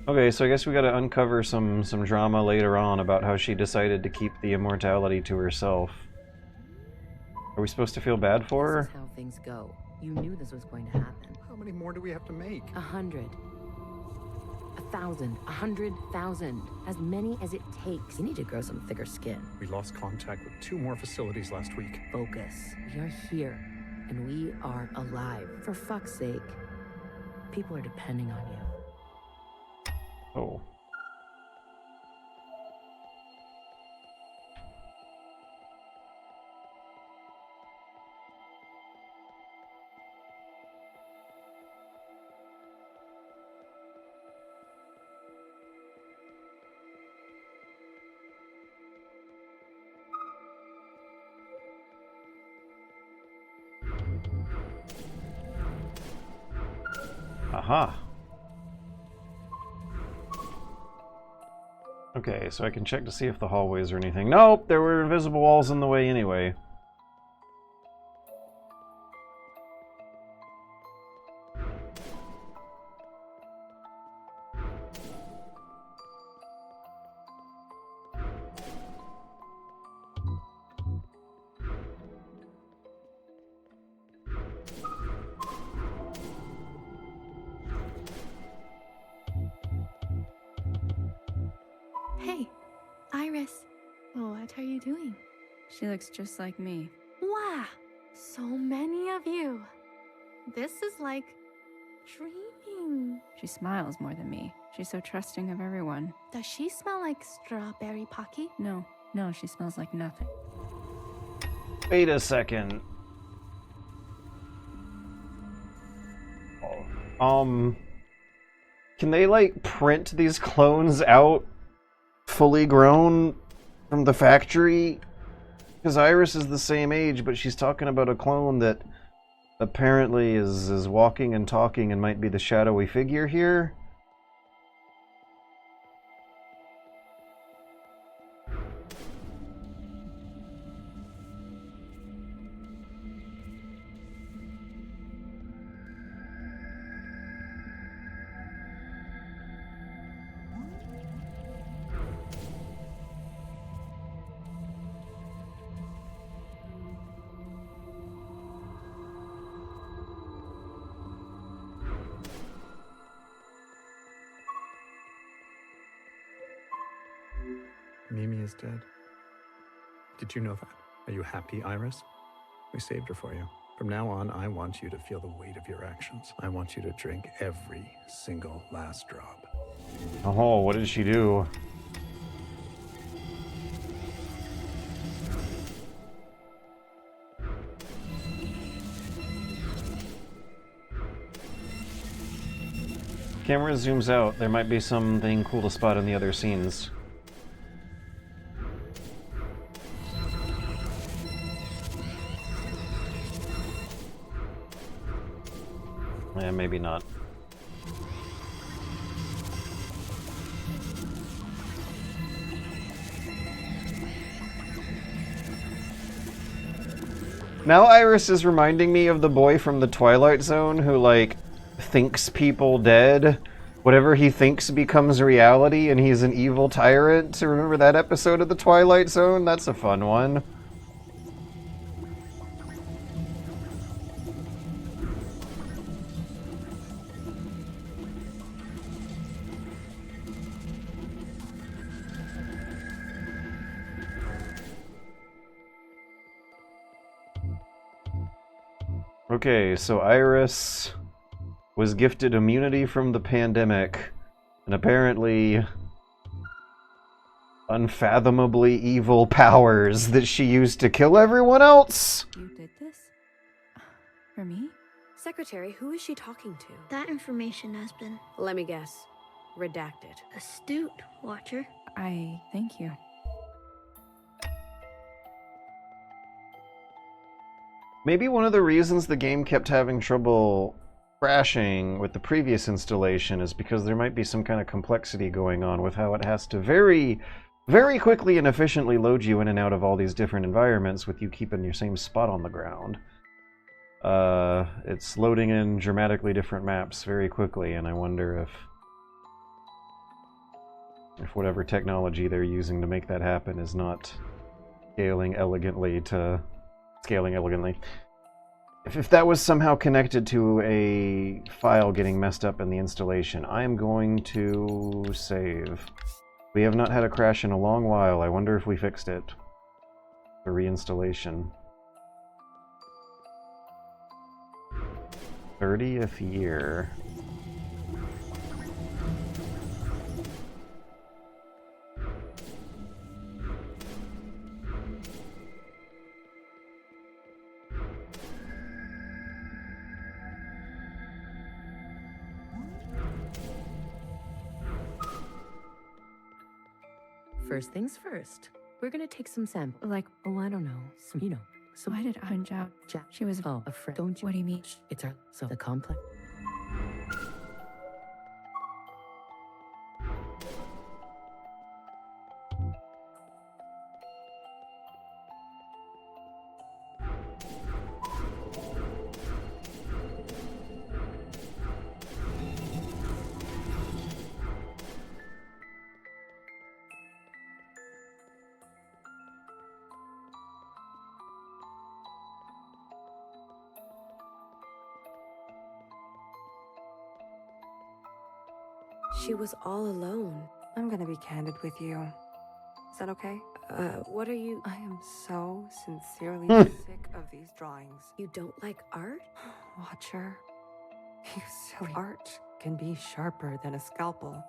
Okay, so I guess we gotta uncover some drama later on about how she decided to keep the immortality to herself. Are we supposed to feel bad for her?
This is how things go. You knew this was going to happen.
How many more do we have to make?
100. 1,000. 100,000. As many as it takes. You need to grow some thicker skin.
We lost contact with 2 more facilities last week.
Focus. We are here, and we are alive. For fuck's sake. People are depending on you.
Oh. Aha. Okay, so I can check to see if the hallways or anything. Nope, there were invisible walls in the way anyway.
Hey, Iris. What are you doing?
She looks just like me.
Wow, so many of you. This is like dreaming.
She smiles more than me. She's so trusting of everyone.
Does she smell like strawberry pocky?
No, she smells like nothing.
Wait a second. Can they, like, print these clones out fully grown from the factory? Because Iris is the same age, but she's talking about a clone that apparently is walking and talking and might be the shadowy figure here.
Mimi is dead. Did you know that? Are you happy, Iris? We saved her for you. From now on, I want you to feel the weight of your actions. I want you to drink every single last drop.
Oh, what did she do? Camera zooms out. There might be something cool to spot in the other scenes. Yeah, maybe not. Now Iris is reminding me of the boy from the Twilight Zone who, like, thinks people dead. Whatever he thinks becomes reality, and he's an evil tyrant. Remember that episode of the Twilight Zone? That's a fun one. Okay, so Iris was gifted immunity from the pandemic, and apparently unfathomably evil powers that she used to kill everyone else.
You did this? For me?
Secretary, who is she talking to?
That information has been
Let me guess. Redacted.
astute, Watcher.
I thank you.
Maybe one of the reasons the game kept having trouble crashing with the previous installation is because there might be some kind of complexity going on with how it has to very, very quickly and efficiently load you in and out of all these different environments with you keeping your same spot on the ground. It's loading in dramatically different maps very quickly, and I wonder if whatever technology they're using to make that happen is not scaling elegantly. If that was somehow connected to a file getting messed up in the installation, I am going to save. We have not had a crash in a long while. I wonder if we fixed it. The reinstallation. 30th year.
First things first. We're gonna take some samples. Like, oh, I don't know. Some, you know. Some,
Why did I find out? She was
a friend. Don't you?
What do you mean?
It's our, so the complex.
She was all alone.
I'm gonna be candid with you. Is that okay?
What are you...
I am so sincerely sick of these drawings.
You don't like art?
Watcher, you silly. Art can be sharper than a scalpel.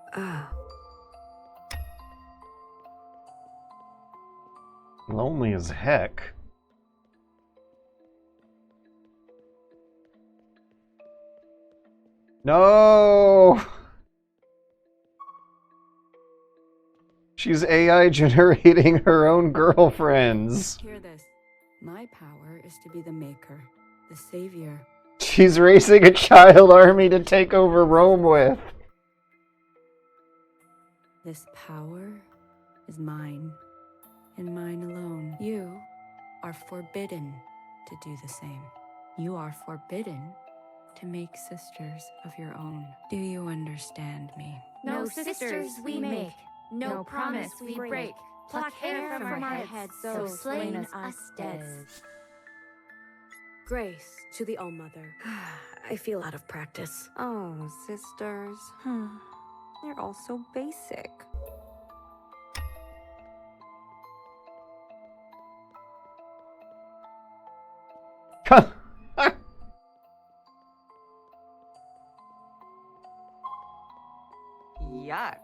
Lonely as heck. No! She's AI generating her own girlfriends.
Hear this. My power is to be the maker, the savior.
She's raising a child army to take over Rome with.
This power is mine, and mine alone. You are forbidden to do the same. You are forbidden to make sisters of your own. Do you understand me?
No sisters we make, no promise we break. Pluck hair from our heads, so slain us dead.
Grace to the All-Mother. I feel out of practice.
Oh, sisters. You're all so basic. Yuck.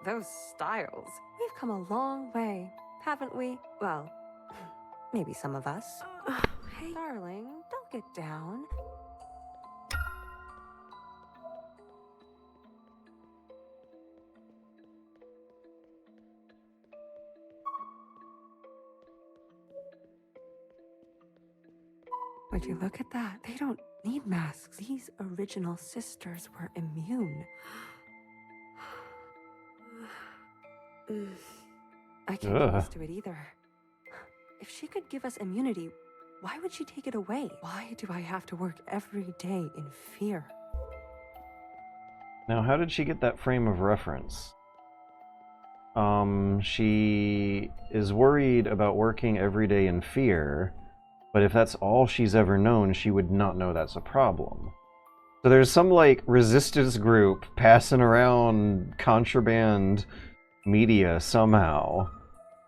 Those styles. We've come a long way, haven't we? Well, maybe some of us. Hey, darling, don't get down. Would you look at that? They don't need masks. These original sisters were immune. I can't get used to it either. If she could give us immunity, why would she take it away? Why do I have to work every day in fear?
Now, how did she get that frame of reference? She is worried about working every day in fear, but if that's all she's ever known, she would not know that's a problem. So there's some, like, resistance group passing around contraband media somehow.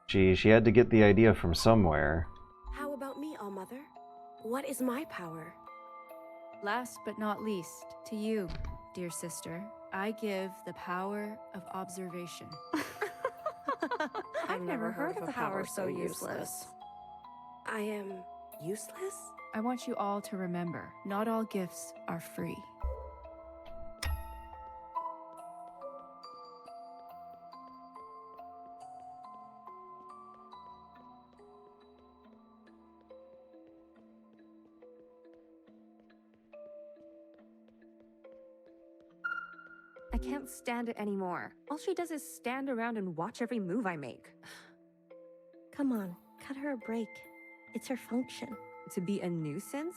She had to get the idea from somewhere.
How about me, All-Mother? What is my power?
Last but not least, to you, dear sister, I give the power of observation.
I've never heard of a power so useless.
I am useless?
I want you all to remember, not all gifts are free.
I can't stand it anymore. All she does is stand around and watch every move I make.
Come on, cut her a break. It's her function.
To be a nuisance?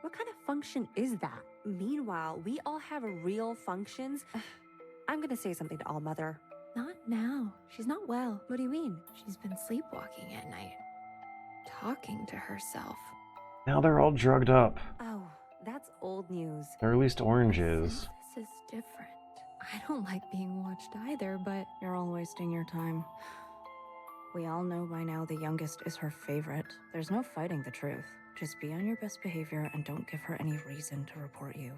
What kind of function is that? Meanwhile, we all have real functions. I'm gonna say something to All-Mother.
Not now. She's not well.
What do you mean?
She's been sleepwalking at night, talking to herself.
Now they're all drugged up.
Oh, that's old news.
Or at least oranges.
This is different. I don't like being watched either, but
You're all wasting your time. We all know by now the youngest is her favorite. There's no fighting the truth. Just be on your best behavior and don't give her any reason to report you.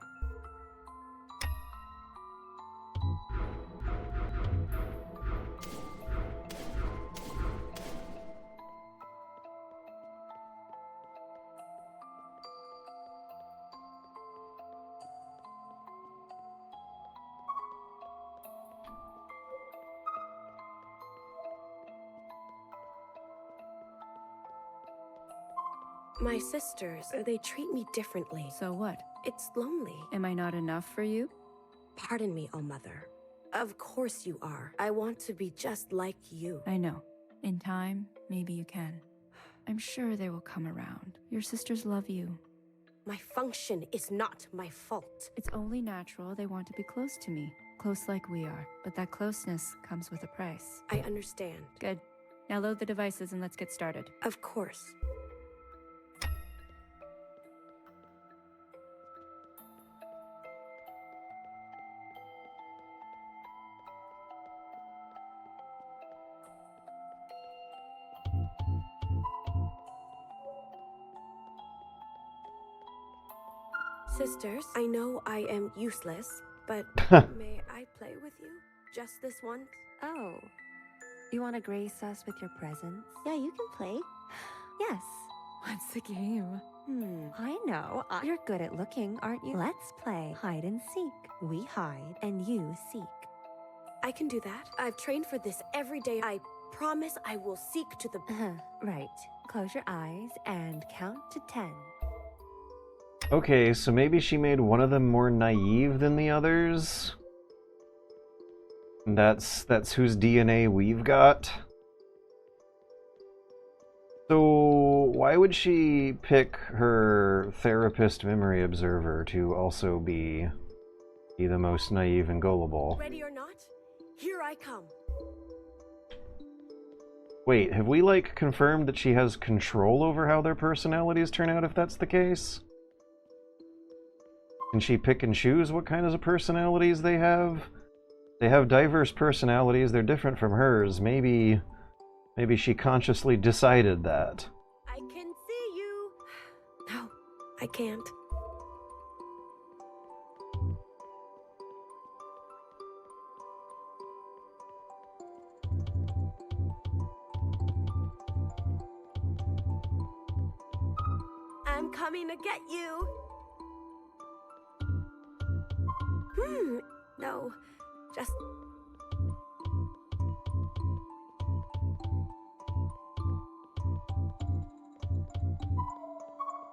My sisters, they treat me differently.
So what?
It's lonely.
Am I not enough for you?
Pardon me, oh mother. Of course you are. I want to be just like you.
I know. In time, maybe you can. I'm sure they will come around. Your sisters love you.
My function is not my fault.
It's only natural they want to be close to me. Close like we are. But that closeness comes with a price.
I understand.
Good. Now load the devices and let's get started.
Of course. Sisters, I know I am useless, but may I play with you? Just this once?
Oh. You want to grace us with your presence?
Yeah, you can play.
Yes.
what's the game?
I know. You're good at looking, aren't you? Let's play hide and seek. We hide and you seek.
I can do that. I've trained for this every day. I promise I will seek to the...
Right. Close your eyes and count to 10.
Okay, so maybe she made one of them more naive than the others? That's whose DNA we've got? So why would she pick her therapist memory observer to also be the most naive and gullible?
Ready or not, here I come.
Wait, have we, like, confirmed that she has control over how their personalities turn out if that's the case? Can she pick and choose what kinds of personalities they have? They have diverse personalities, they're different from hers. Maybe she consciously decided that.
I can see you. No, I can't. I'm coming to get you. No, just...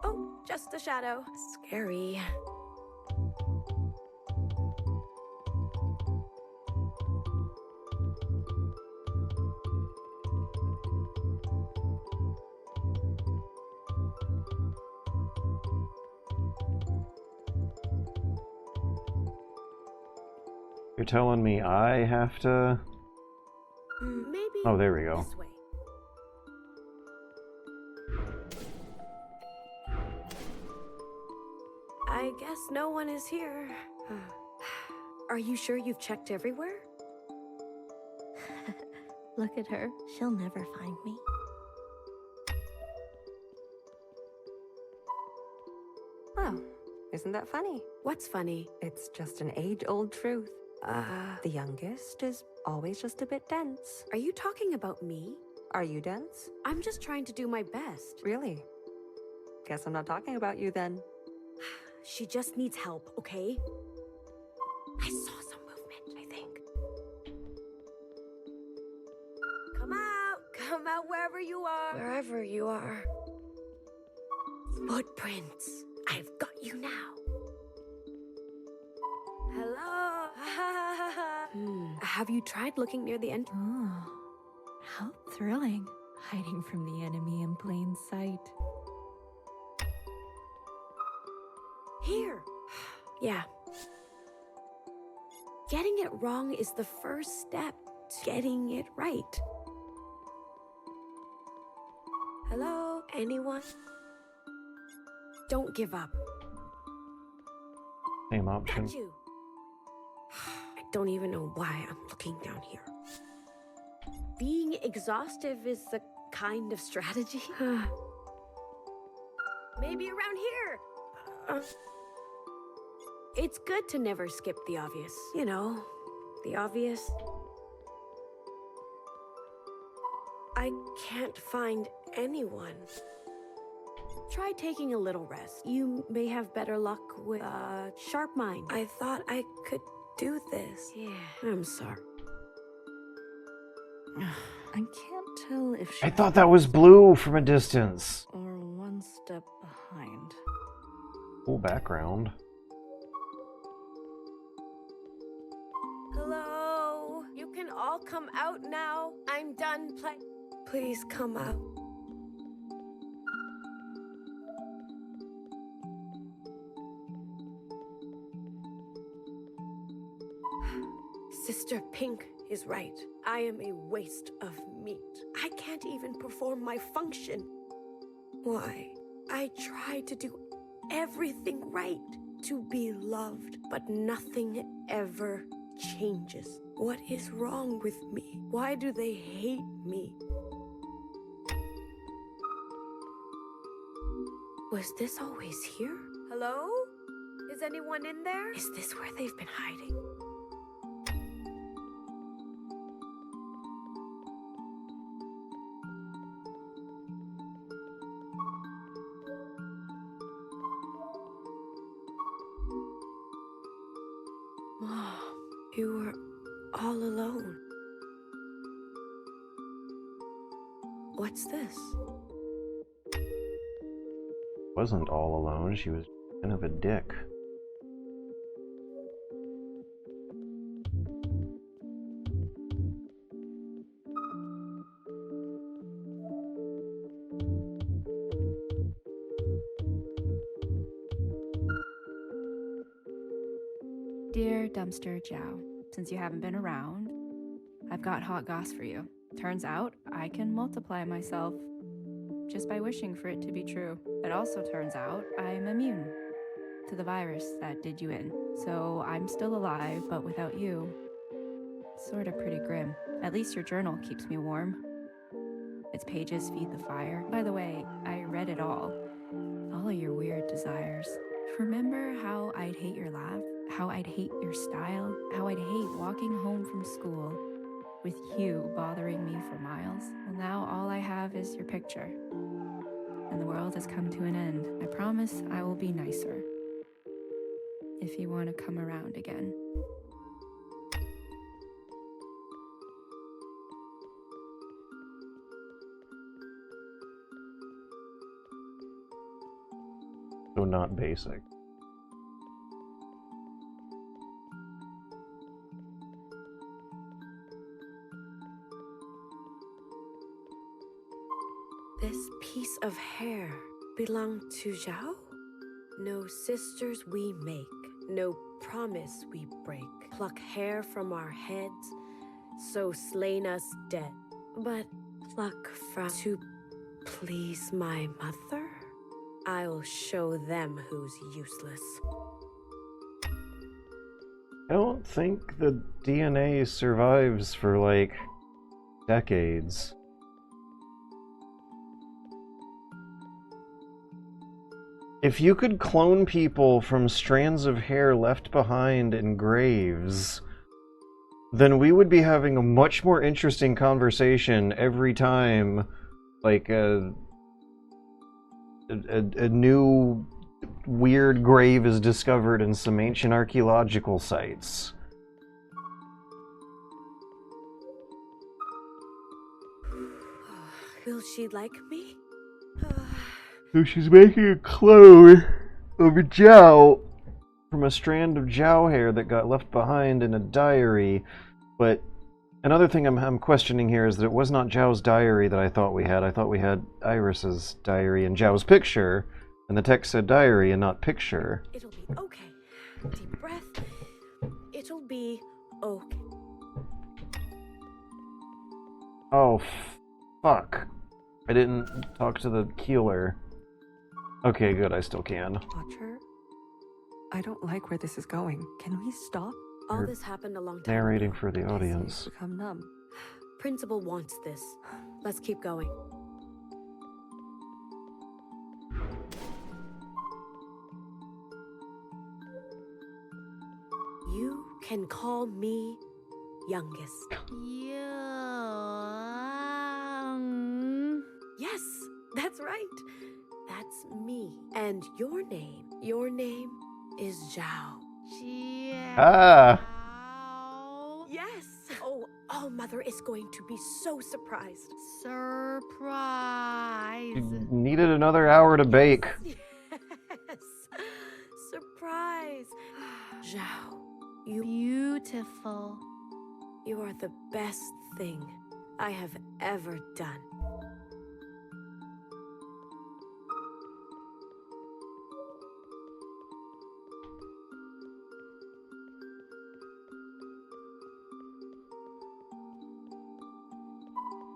Oh, just a shadow. Scary.
You're telling me I have to...
Maybe
Oh, there we go.
this way. I guess no one is here. Are you sure you've checked everywhere?
Look at her. She'll never find me.
Oh, isn't that funny?
What's funny?
It's just an age-old truth. The youngest is always just a bit dense.
Are you talking about me?
Are you dense?
I'm just trying to do my best.
Really? Guess I'm not talking about you then.
She just needs help, okay? I saw some movement, I think. Come out wherever you are. Wherever you are. Footprints. I've got you now. Hello? Have you tried looking near the entrance?
Oh, how thrilling. Hiding from the enemy in plain sight.
Here. Yeah. Getting it wrong is the first step to getting it right. Hello? Anyone? Don't give up.
Same option.
Got you. I don't even know why I'm looking down here. Being exhaustive is a kind of strategy. Maybe around here. It's good to never skip the obvious. You know, the obvious. I can't find anyone. Try taking a little rest. You may have better luck with a sharp mind. I thought I could do this. Yeah, I'm sorry.
I can't tell if she...
I thought that was Blue from a distance.
Or one step behind.
Cool background.
Hello? You can all come out now. I'm done playing. Please come out. Sister Pink is right. I am a waste of meat. I can't even perform my function. Why? I try to do everything right to be loved, but nothing ever changes. What is wrong with me? Why do they hate me? Was this always here? Hello? Is anyone in there? Is this where they've been hiding? Mom, you were all alone. What's this?
Wasn't all alone, she was kind of a dick.
Dear Dumpster Jow, since you haven't been around, I've got hot goss for you. Turns out I can multiply myself just by wishing for it to be true. It also turns out I'm immune to the virus that did you in. So I'm still alive, but without you, it's sort of pretty grim. At least your journal keeps me warm. Its pages feed the fire. By the way, I read it all of your weird desires. Remember how I'd hate your laugh? How I'd hate your style? How I'd hate walking home from school with you bothering me for miles? Well, now all I have is your picture. And the world has come to an end. I promise I will be nicer. If you want to come around again.
So not basic.
This piece of hair belonged to Zhao? No sisters we make, no promise we break. Pluck hair from our heads, so slain us dead. But pluck from to please my mother? I'll show them who's useless.
I don't think the DNA survives for, like, decades. If you could clone people from strands of hair left behind in graves, then we would be having a much more interesting conversation every time, like, a new weird grave is discovered in some ancient archaeological sites.
Will she like me?
So she's making a clone of a Zhao from a strand of Zhao hair that got left behind in a diary. But another thing I'm questioning here is that it was not Zhao's diary that I thought we had. I thought we had Iris's diary and Zhao's picture, and the text said diary and not picture.
It'll be okay. Deep breath. It'll be okay.
Oh, fuck. I didn't talk to the keeler. Okay, good, I still can.
Watcher? I don't like where this is going. Can we stop?
All
You're
this happened a long time
narrating
ago.
for the audience.
Become numb.
Principal wants this. Let's keep going. You can call me youngest.
Young.
Yes, that's right. That's me. And your name is Zhao.
Ah!
Yes. Oh, All-Mother is going to be so surprised.
Surprise.
You needed another hour to bake.
Yes. Surprise. Zhao,
Beautiful.
you are the best thing I have ever done.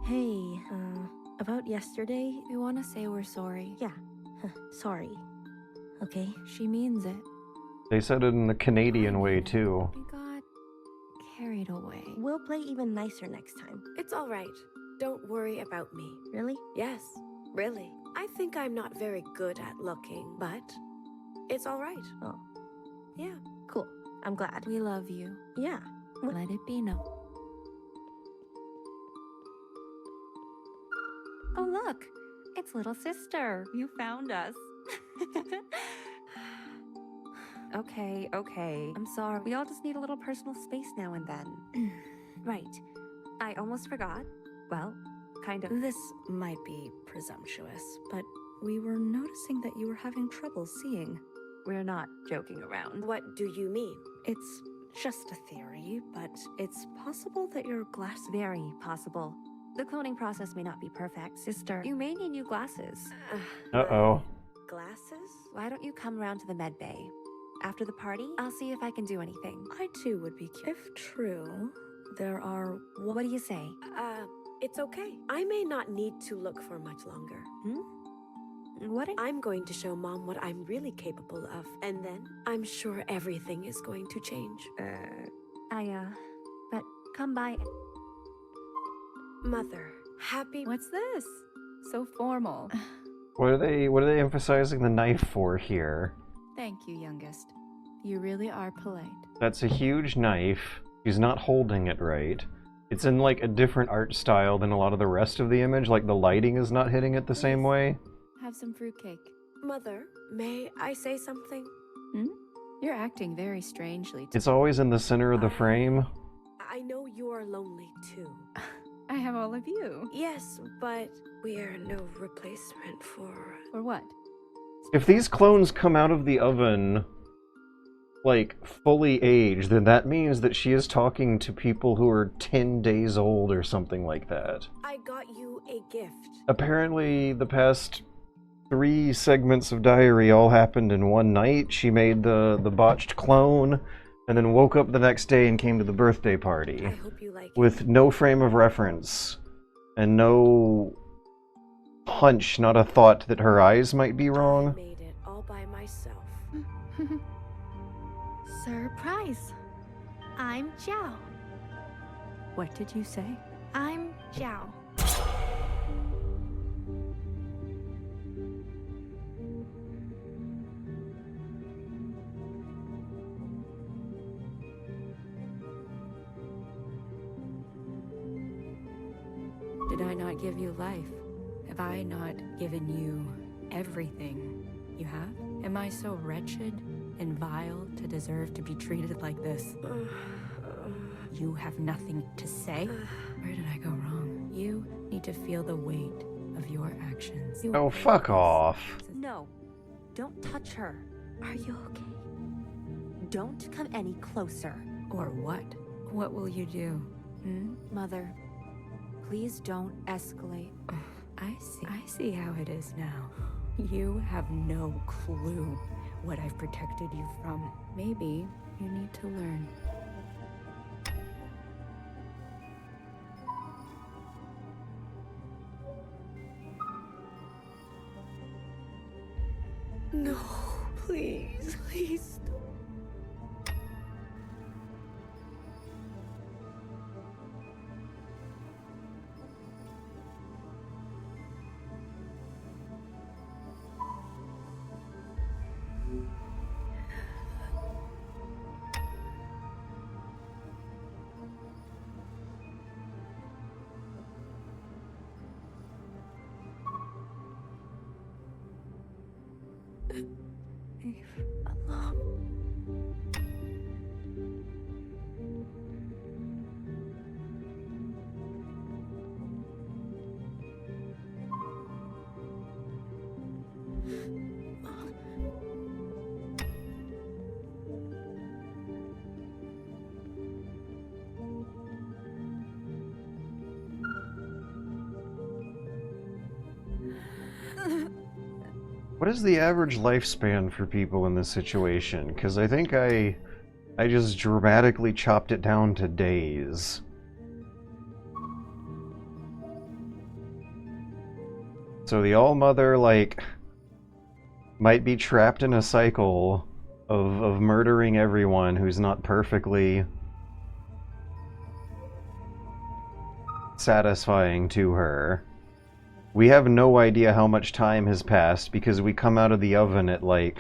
Hey, about yesterday?
We want to say we're sorry.
Yeah, sorry. Okay.
She means it.
They said it in the Canadian way, too.
We got carried away.
We'll play even nicer next time.
It's all right. Don't worry about me.
Really?
Yes, really. I think I'm not very good at looking, but it's all right.
Oh,
Yeah.
cool. I'm glad.
We love you.
Yeah.
Let it be known.
Oh, look. It's little sister. You found us. Okay. I'm sorry. We all just need a little personal space now and then. Right. I almost forgot. Well, kind of.
This might be presumptuous, but we were noticing that you were having trouble seeing.
We're not joking around.
What do you mean?
It's just a theory, but it's possible that your glass. Very possible. The cloning process may not be perfect, sister. You may need new glasses.
Uh-oh.
Glasses?
Why don't you come around to the med bay? After the party, I'll see if I can do anything.
I too would be curious. If true, there are.
What do you say?
It's okay. I may not need to look for much longer.
What?
I'm going to show Mom what I'm really capable of, and then I'm sure everything is going to change.
But come by.
Mother, happy.
What's this? So formal.
What are they emphasizing the knife for here?
Thank you, youngest. You really are polite.
That's a huge knife. She's not holding it right. It's in like a different art style than a lot of the rest of the image, like the lighting is not hitting it the same way.
Have some fruitcake.
Mother, may I say something?
You're acting very strangely.
It's always in the center of the frame.
I know you are lonely too.
I have all of you.
Yes, but we are no replacement for.
For what?
If these clones come out of the oven, like, fully aged, then that means that she is talking to people who are 10 days old or something like that.
I got you a gift.
Apparently, the past 3 segments of Diary all happened in one night. She made the botched clone, and then woke up the next day and came to the birthday party.
I hope you like
with
it.
no frame of reference, and no hunch, not a thought that her eyes might be
I
wrong.
made it all by myself.
Surprise. I'm Zhao.
What did you say?
I'm Zhao.
Did I not give you life? Have I not given you everything you have? Am I so wretched and vile to deserve to be treated like this? You have nothing to say? Where did I go wrong? You need to feel the weight of your actions.
Oh, fuck off.
No, don't touch her. Are you okay? Don't come any closer.
Or what? What will you do?
Mother, please don't escalate.
I see how it is now. You have no clue what I've protected you from. Maybe you need to learn.
No, please, please.
What is the average lifespan for people in this situation? Because I think I just dramatically chopped it down to days. So the All-Mother, like, might be trapped in a cycle of murdering everyone who's not perfectly satisfying to her. We have no idea how much time has passed because we come out of the oven at, like,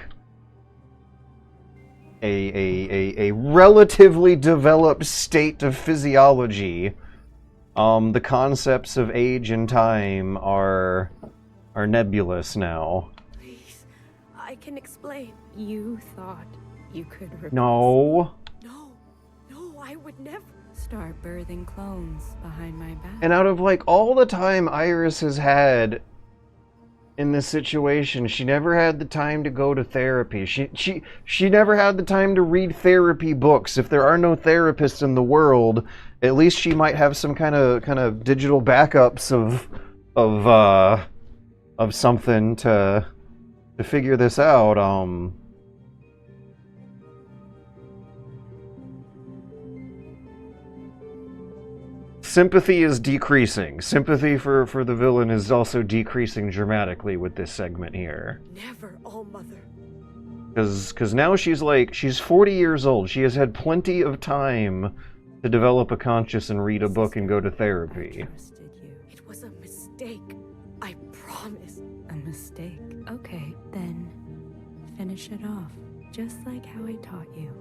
a relatively developed state of physiology. The concepts of age and time are nebulous now.
Please, I can explain.
You thought you could replace
No.
No, I would never.
Start birthing clones behind my back.
And out of, like, all the time Iris has had in this situation, she never had the time to go to therapy. She never had the time to read therapy books. If there are no therapists in the world, at least she might have some kind of digital backups of something to figure this out. Sympathy is decreasing. Sympathy for the villain is also decreasing dramatically with this segment here.
Never, All-Mother.
Because now she's 40 years old. She has had plenty of time to develop a conscience and read a book and go to therapy.
It was a mistake. I promise.
A mistake. Okay, then finish it off. Just like how I taught you.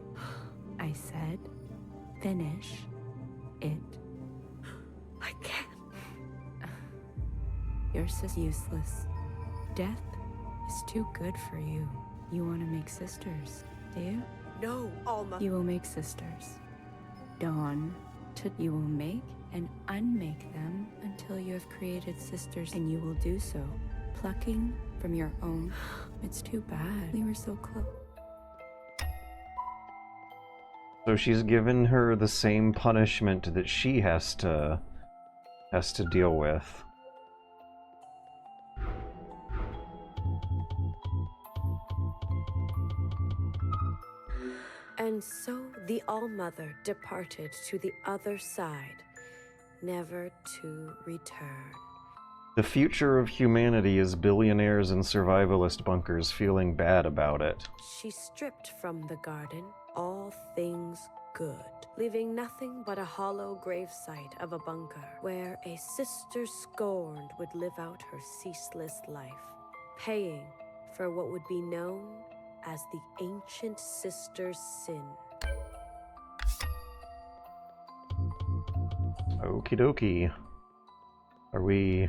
I said, finish it.
I can't.
You're so useless. Death is too good for you. You want to make sisters, do you?
No, Alma.
You will make sisters. Dawn, you will make and unmake them until you have created sisters, and you will do so, plucking from your own. It's too bad. We were so close.
So she's given her the same punishment that she has to deal with.
And so the All-Mother departed to the other side, never to return.
The future of humanity is billionaires and survivalist bunkers feeling bad about it.
She stripped from the garden all things good, leaving nothing but a hollow gravesite of a bunker where a sister scorned would live out her ceaseless life, paying for what would be known as the ancient sister's sin.
Okie dokie. Are we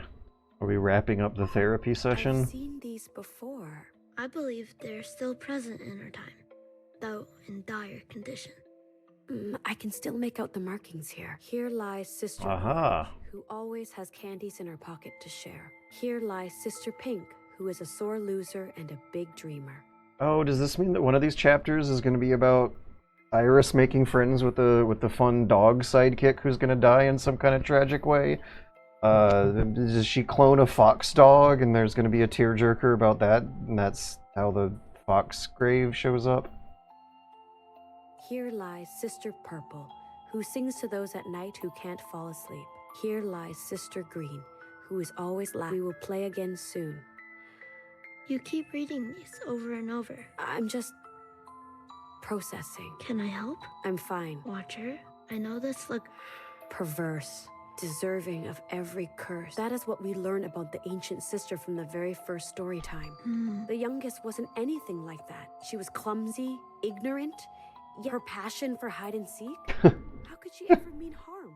wrapping up the therapy session?
I've seen these before.
I believe they're still present in our time, though in dire condition.
I can still make out the markings here. Here lies Sister
Aha.
Orange, who always has candies in her pocket to share. Here lies Sister Pink, who is a sore loser and a big dreamer.
Oh, does this mean that one of these chapters is going to be about Iris making friends with the fun dog sidekick who's going to die in some kind of tragic way? Does she clone a fox dog and there's going to be a tearjerker about that, and that's how the fox grave shows up?
Here lies Sister Purple, who sings to those at night who can't fall asleep. Here lies Sister Green, who is always laughing. We will play again soon.
You keep reading these over and over.
I'm just processing.
Can I help?
I'm fine.
Watcher, I know this look
Perverse, deserving of every curse. That is what we learn about the ancient sister from the very first story time. The youngest wasn't anything like that. She was clumsy, ignorant, yet her passion for hide and seek? How could she ever mean harm?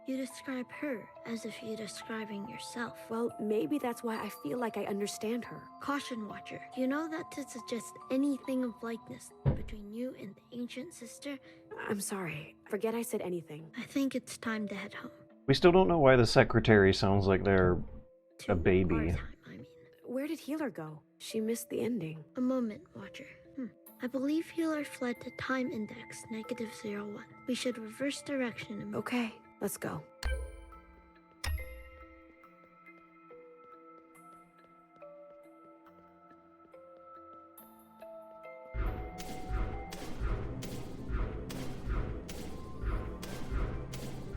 You describe her as if you're describing yourself.
Well, maybe that's why I feel like I understand her.
Caution, Watcher. You know that to suggest anything of likeness between you and the ancient sister?
I'm sorry. Forget I said anything.
I think it's time to head home.
We still don't know why the secretary sounds like they're a baby.
Where did Healer go? She missed the ending.
A moment, Watcher. I believe Healer fled to time index -01. We should reverse direction and...
Okay, let's go.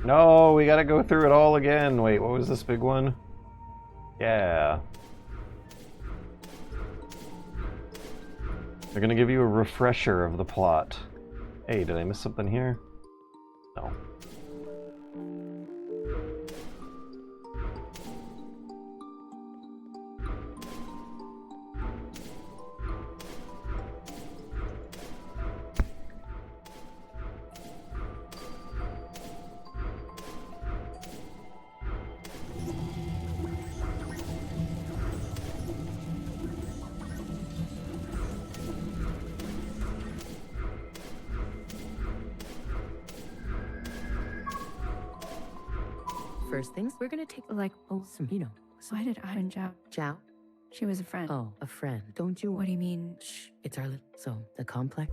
No, we gotta go through it all again. Wait, what was this big one? Yeah. They're gonna give you a refresher of the plot. Hey, did I miss something here? No.
First things, we're gonna take some,
Why did I and Zhao?
Zhao?
She was a friend.
Oh, a friend. Don't you?
What do you mean?
Shh. It's our so the complex.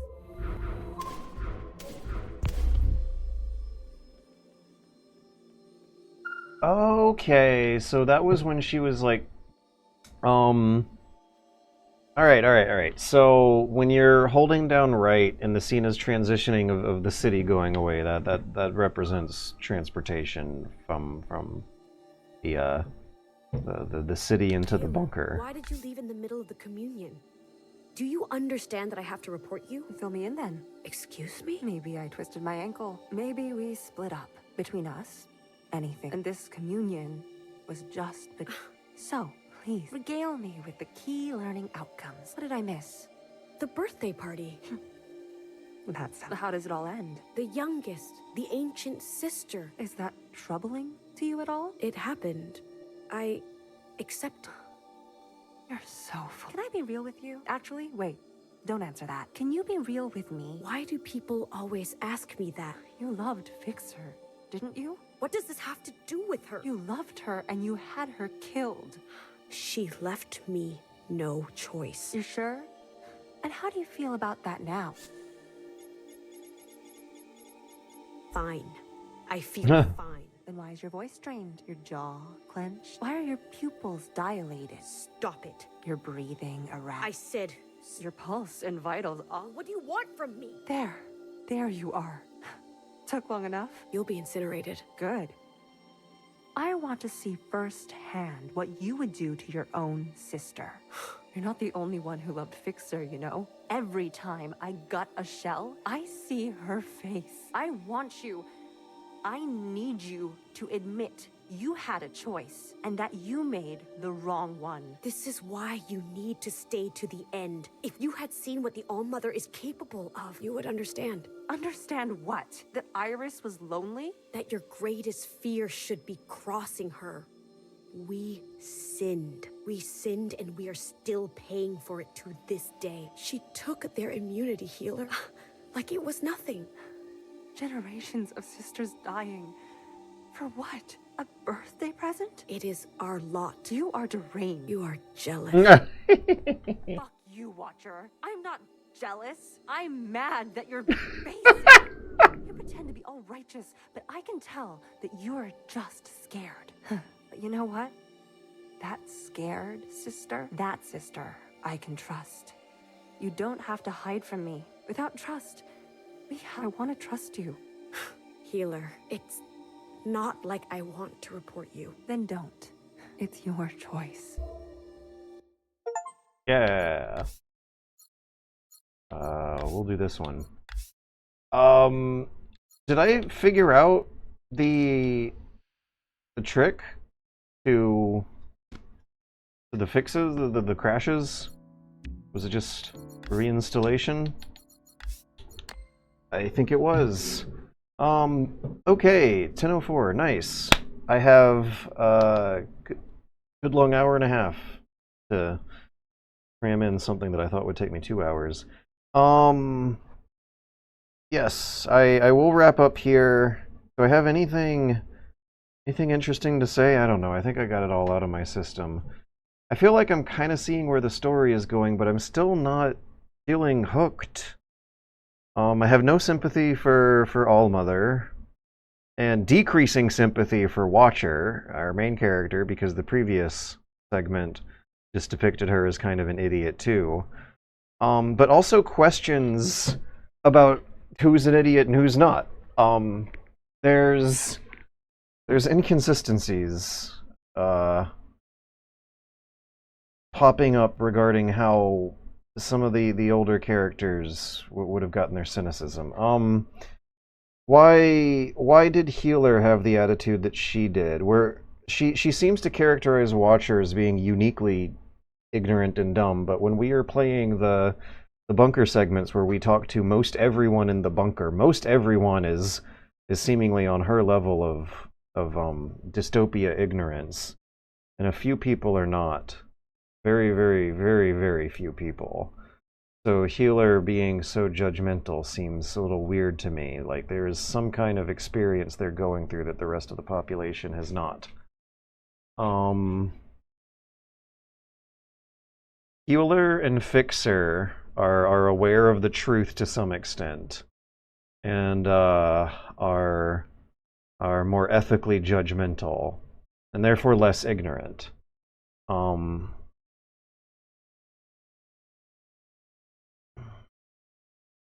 Okay, so that was when she was like, Alright. So when you're holding down right and the scene is transitioning of the city going away, that represents transportation from the city into the bunker.
Why did you leave in the middle of the communion? Do you understand that I have to report you?
Fill me in then.
Excuse me?
Maybe I twisted my ankle. Maybe we split up. Between us, anything. And this communion was just the... So, please, regale me with the key learning outcomes. What did I miss?
The birthday party.
That's how does it all end?
The youngest, the ancient sister.
Is that troubling to you at all?
It happened. I accept.
You're so full. Can I be real with you? Actually, wait. Don't answer that. Can you be real with me?
Why do people always ask me that?
You loved Fixer, didn't you?
What does this have to do with her?
You loved her and you had her killed.
She left me no choice.
You sure? And how do you feel about that now?
Fine. I feel fine.
Then why is your voice strained? Your jaw clenched? Why are your pupils dilated?
Stop it.
Your breathing erratic.
I said...
Your pulse and vitals all...
What do you want from me?
There you are. Took long enough?
You'll be incinerated.
Good. I want to see firsthand what you would do to your own sister. You're not the only one who loved Fixer, you know? Every time I gut a shell, I see her face. I want you... I need you to admit you had a choice and that you made the wrong one.
This is why you need to stay to the end. If you had seen what the All-Mother is capable of, you would understand.
Understand what? That Iris was lonely?
That your greatest fear should be crossing her. We sinned. We sinned and we are still paying for it to this day. She took their immunity, Healer, like it was nothing.
Generations of sisters dying. For what? A birthday present?
It is our lot.
You are deranged.
You are jealous.
Fuck you, Watcher. I'm not jealous. I'm mad that you're basic. You pretend to be all righteous, but I can tell that you're just scared. But you know what? That scared sister, I can trust. You don't have to hide from me. Without trust, I want to trust you.
Healer, it's not like I want to report you.
Then don't. It's your choice.
Yeah. We'll do this one. Did I figure out the trick to the fixes, the crashes? Was it just reinstallation? I think it was. Okay, 10:04, nice. I have good long hour and a half to cram in something that I thought would take me 2 hours. Yes, I will wrap up here. Do I have anything interesting to say? I don't know. I think I got it all out of my system. I feel like I'm kind of seeing where the story is going, but I'm still not feeling hooked. I have no sympathy for Allmother, and decreasing sympathy for Watcher, our main character, because the previous segment just depicted her as kind of an idiot too. But also questions about who's an idiot and who's not. There's inconsistencies popping up regarding how some of the older characters would have gotten their cynicism. Why did Healer have the attitude that she did? Where she seems to characterize Watcher as being uniquely ignorant and dumb, but when we are playing the bunker segments where we talk to most everyone in the bunker, most everyone is seemingly on her level of dystopia ignorance, and a few people are not. Very, very, very, very few people. So Healer being so judgmental seems a little weird to me. Like there is some kind of experience they're going through that the rest of the population has not. Healer and Fixer are aware of the truth to some extent, and are more ethically judgmental, and therefore less ignorant.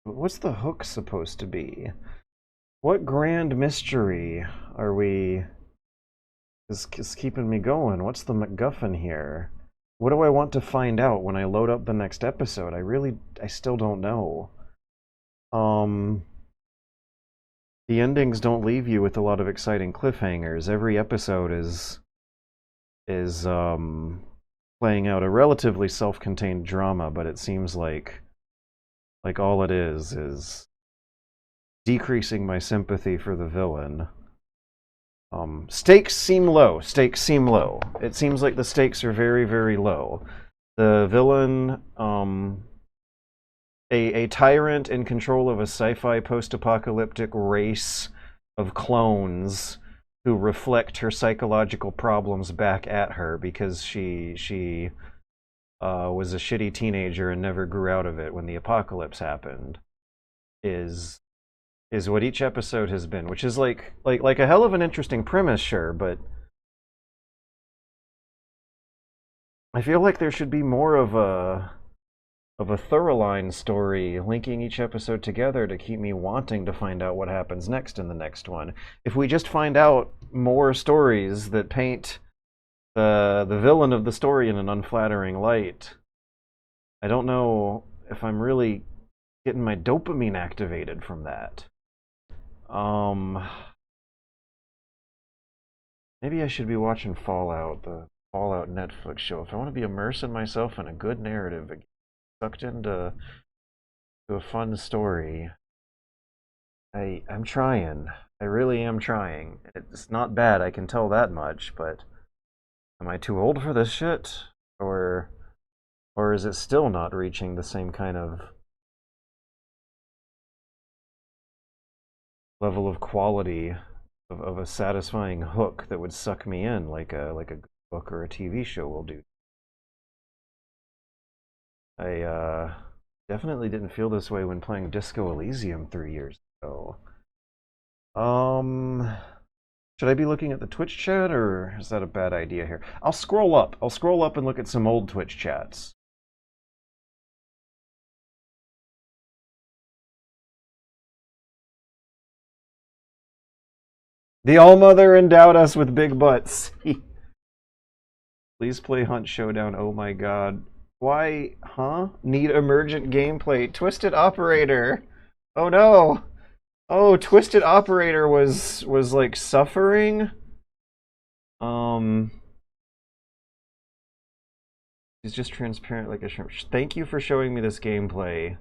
What's the hook supposed to be? What grand mystery are we is keeping me going? What's the MacGuffin here? What do I want to find out when I load up the next episode? I still don't know. The endings don't leave you with a lot of exciting cliffhangers. Every episode is playing out a relatively self-contained drama, but it seems like all it is decreasing my sympathy for the villain. Stakes seem low. Stakes seem low. It seems like the stakes are very, very low. The villain, a tyrant in control of a sci-fi post-apocalyptic race of clones who reflect her psychological problems back at her because she was a shitty teenager and never grew out of it when the apocalypse happened, is what each episode has been, which is like a hell of an interesting premise, sure, but I feel like there should be more of a thorough line story linking each episode together to keep me wanting to find out what happens next in the next one. If we just find out more stories that paint the villain of the story in an unflattering light, I don't know if I'm really getting my dopamine activated from that. Maybe I should be watching Fallout, the Fallout Netflix show. If I want to be immersing myself in a good narrative, sucked into a fun story, I'm trying. I really am trying. It's not bad, I can tell that much, but am I too old for this shit? Or is it still not reaching the same kind of level of quality of a satisfying hook that would suck me in like a book or a TV show will do? I definitely didn't feel this way when playing Disco Elysium 3 years ago. Should I be looking at the Twitch chat, or is that a bad idea here? I'll scroll up. I'll scroll up and look at some old Twitch chats. The Allmother endowed us with big butts. Please play Hunt Showdown. Oh my god. Why, huh? Need emergent gameplay. Twisted Operator. Oh no. Oh, Twisted Operator was like suffering. He's just transparent like a shrimp. Thank you for showing me this gameplay.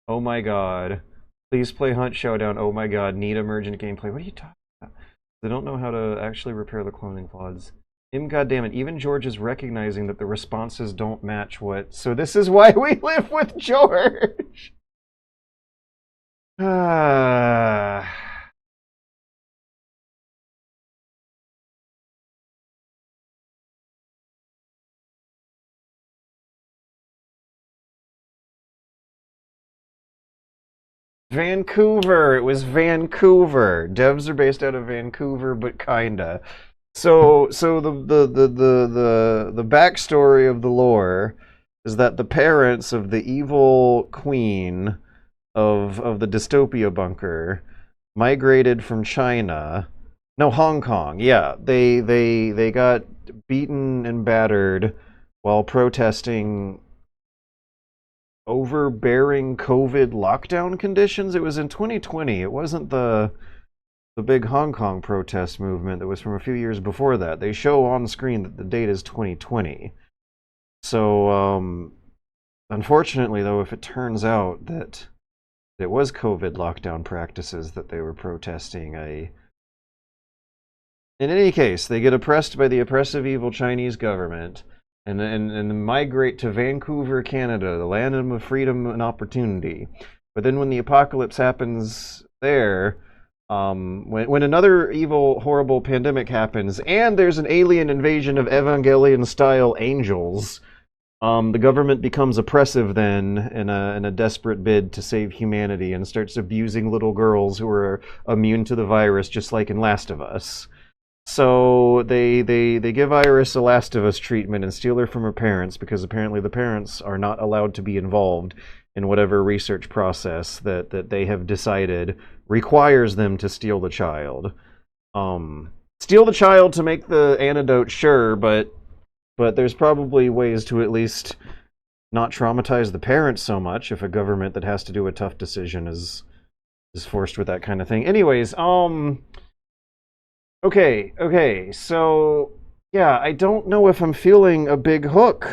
Oh my god. Please play Hunt Showdown. Oh my god. Need emergent gameplay. What are you talking about? They don't know how to actually repair the cloning flaws. Goddammit, even George is recognizing that the responses don't match what... So this is why we live with George! Vancouver! It was Vancouver! Devs are based out of Vancouver, but kinda. So the backstory of the lore is that the parents of the evil queen of the dystopia bunker migrated from China. No, Hong Kong. Yeah, they got beaten and battered while protesting overbearing COVID lockdown conditions. It was in 2020. It wasn't the big Hong Kong protest movement that was from a few years before that. They show on screen that the date is 2020. So, unfortunately, though, if it turns out that it was COVID lockdown practices that they were protesting, in any case, they get oppressed by the oppressive, evil Chinese government and migrate to Vancouver, Canada, the land of freedom and opportunity. But then when the apocalypse happens there, when another evil, horrible pandemic happens, and there's an alien invasion of Evangelion-style angels, the government becomes oppressive then in a desperate bid to save humanity and starts abusing little girls who are immune to the virus, just like in Last of Us. So they give Iris a Last of Us treatment and steal her from her parents because apparently the parents are not allowed to be involved in whatever research process that they have decided requires them to steal the child. Steal the child to make the antidote, sure, but there's probably ways to at least not traumatize the parents so much if a government that has to do a tough decision is forced with that kind of thing. Anyways, Okay, so yeah, I don't know if I'm feeling a big hook.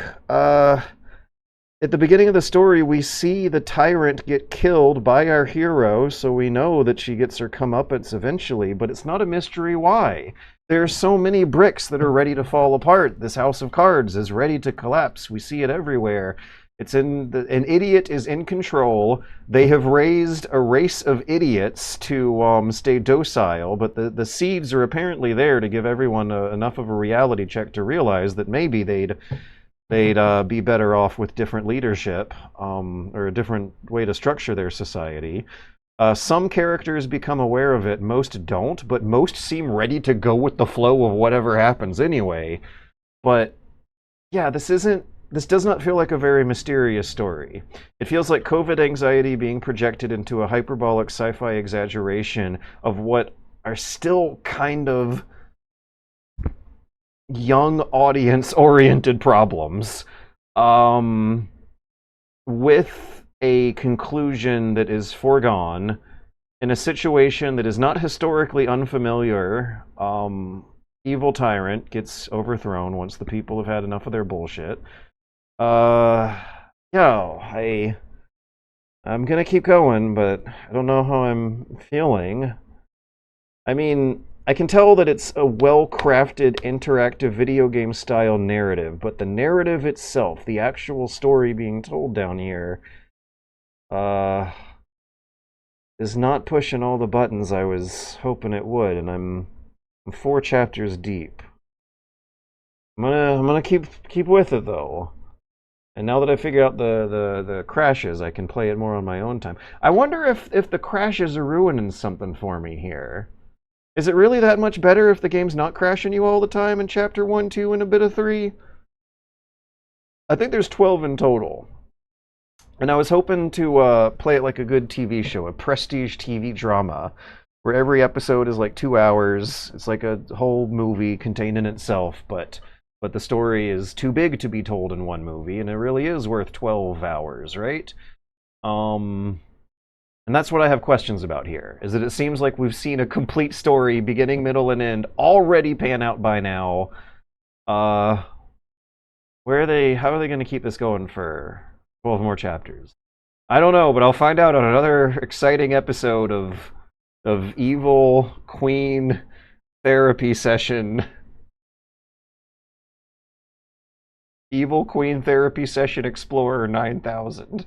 At the beginning of the story, we see the tyrant get killed by our hero, so we know that she gets her comeuppance eventually, but it's not a mystery why. There are so many bricks that are ready to fall apart. This house of cards is ready to collapse. We see it everywhere. It's an idiot is in control. They have raised a race of idiots to stay docile, but the seeds are apparently there to give everyone enough of a reality check to realize that maybe they'd be better off with different leadership, or a different way to structure their society. Some characters become aware of it, most don't, but most seem ready to go with the flow of whatever happens anyway. But yeah, this does not feel like a very mysterious story. It feels like COVID anxiety being projected into a hyperbolic sci-fi exaggeration of what are still kind of young audience-oriented problems, with a conclusion that is foregone in a situation that is not historically unfamiliar. Evil tyrant gets overthrown once the people have had enough of their bullshit. Yeah, I'm gonna keep going, but I don't know how I'm feeling. I mean, I can tell that it's a well-crafted, interactive video game style narrative, but the narrative itself, the actual story being told down here, is not pushing all the buttons I was hoping it would, and I'm 4 chapters deep. I'm gonna keep with it though. And now that I figure out the crashes, I can play it more on my own time. I wonder if the crashes are ruining something for me here. Is it really that much better if the game's not crashing you all the time in Chapter 1, 2, and a bit of 3? I think there's 12 in total. And I was hoping to play it like a good TV show, a prestige TV drama, where every episode is like 2 hours. It's like a whole movie contained in itself, but but the story is too big to be told in one movie, and it really is worth 12 hours, right? And that's what I have questions about here, is that it seems like we've seen a complete story, beginning, middle, and end, already pan out by now. How are they going to keep this going for 12 more chapters? I don't know, but I'll find out on another exciting episode of Evil Queen Therapy Session. Evil Queen Therapy Session Explorer 9000.